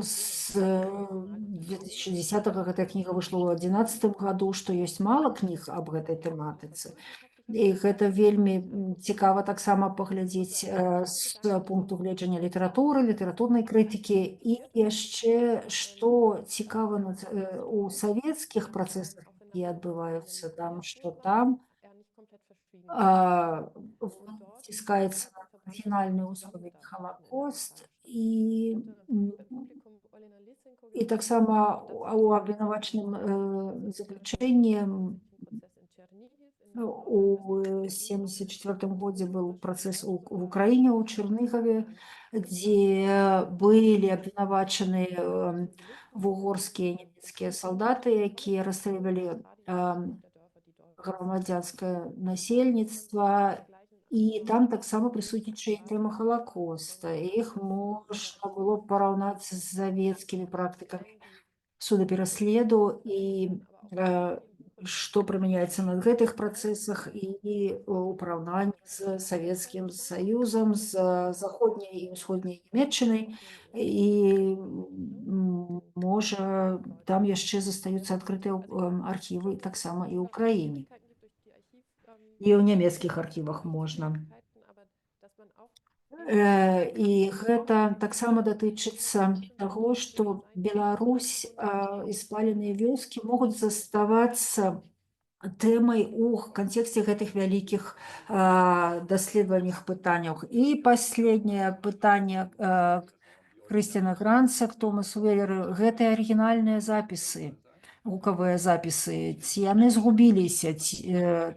з 2010-го гэтая кніга выйшла ў 2011 году, што ёсць мала кніг аб гэтай тэматыцы. І гэта вельмі цікава таксама паглядзець з пункту гледжання літаратуры, літаратурнай крытыкі. І яшчэ, што цікава у савецкіх працэсах, якія адбываюцца там, што там ціскаецца на фінальны ўзровень Халакост, і таксама у абвінавачным заключэнні у 1974 годзе быў працэс в Украіне, у Чэрнігаве, дзе былі абвінавачаны вугорскія нямецкія салдаты, якія расстрэльвалі грамадзянскае насельніцтва. І там таксама прысутнічае тэма Халакоста. Іх можна было параўнаць з савецкімі практыкамі судапераследу, і што прымяняецца на гэтых працэсах і ў параўнанні з Савецкім Саюзам, з заходняй і ўсходняй Нямецчынай. І можа, там яшчэ застаюцца адкрытыя архівы таксама і ў краіне. І ў нямецкіх архівах можна. І гэта таксама датычыцца таго, што Беларусь і спаленыя вёскі могуць заставацца тэмай у кантэксце гэтых вялікіх даследавальных пытанняў. І паследняе пытанне Крысціана Гранца к Томасу Веллеру – гэтыя арыгінальныя запісы, гукавыя запісы, ці яны згубіліся,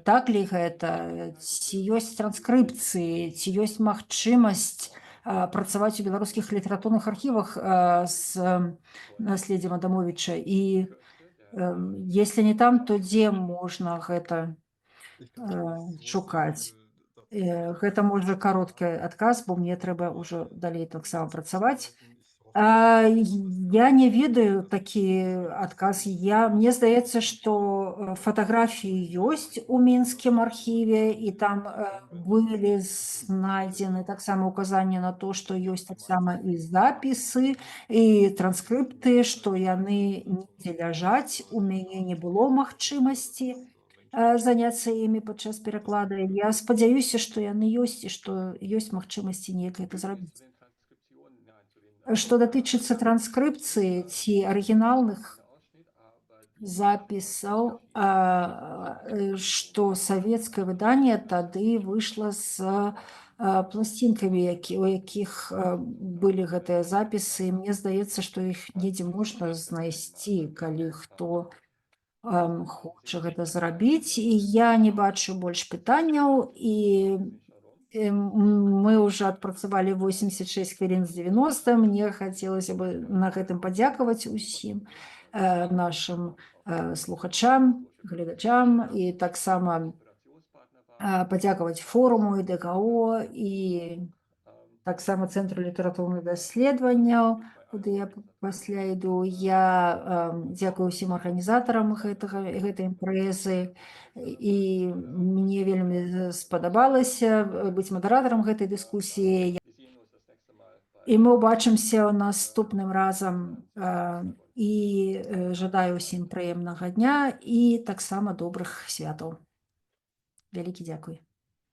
так ли гэта, ці ёсць транскрыпцыі, ці ёсць магчымасць працаваць у беларускіх літаратурных архівах з наследдзем Адамовіча. І если не там, то дзе можна гэта шукаць? Гэта можа кароткі адказ, бо мне трэба ўжо далей таксама працаваць. Я не ведаю такі адказ. Мне здаецца, што фатаграфіі ёсць у мінскім архіве, і там былі знайдзены таксама указанні на то, што ёсць таксама і запісы, і транскрыпты, што яны недзе ляжаць. У мяне не было магчымасці заняцца імі падчас пераклада. Я спадзяюся, што яны ёсць і што ёсць магчымасці неяк гэта зрабіць. Што датычыцца транскрыпцыі ці арыгінальных запісаў, што савецкае выданне тады выйшла з пласцінкамі, у якіх былі гэтыя запісы. Мне здаецца, што іх недзе можна знайсці, калі хто хоча гэта зрабіць. І я не бачу больш пытанняў, і мы ўжо адпрацавалі 86 хвілін з 90. Мне хацелася бы на гэтым падзякаваць усім нашым слухачам, гледачам, і таксама падзякаваць форуму і ДКО, і таксама Цэнтру літаратурных даследаванняў, куды я пасля іду. Я дзякую ўсім арганізатарам гэтай імпрэзы, і мне вельмі спадабалася быць мадэратарам гэтай дыскусіі. І мы ўбачымся наступным разам, і жадаю ўсім прыемнага дня і таксама добрых святаў. Вялікі дзякуй.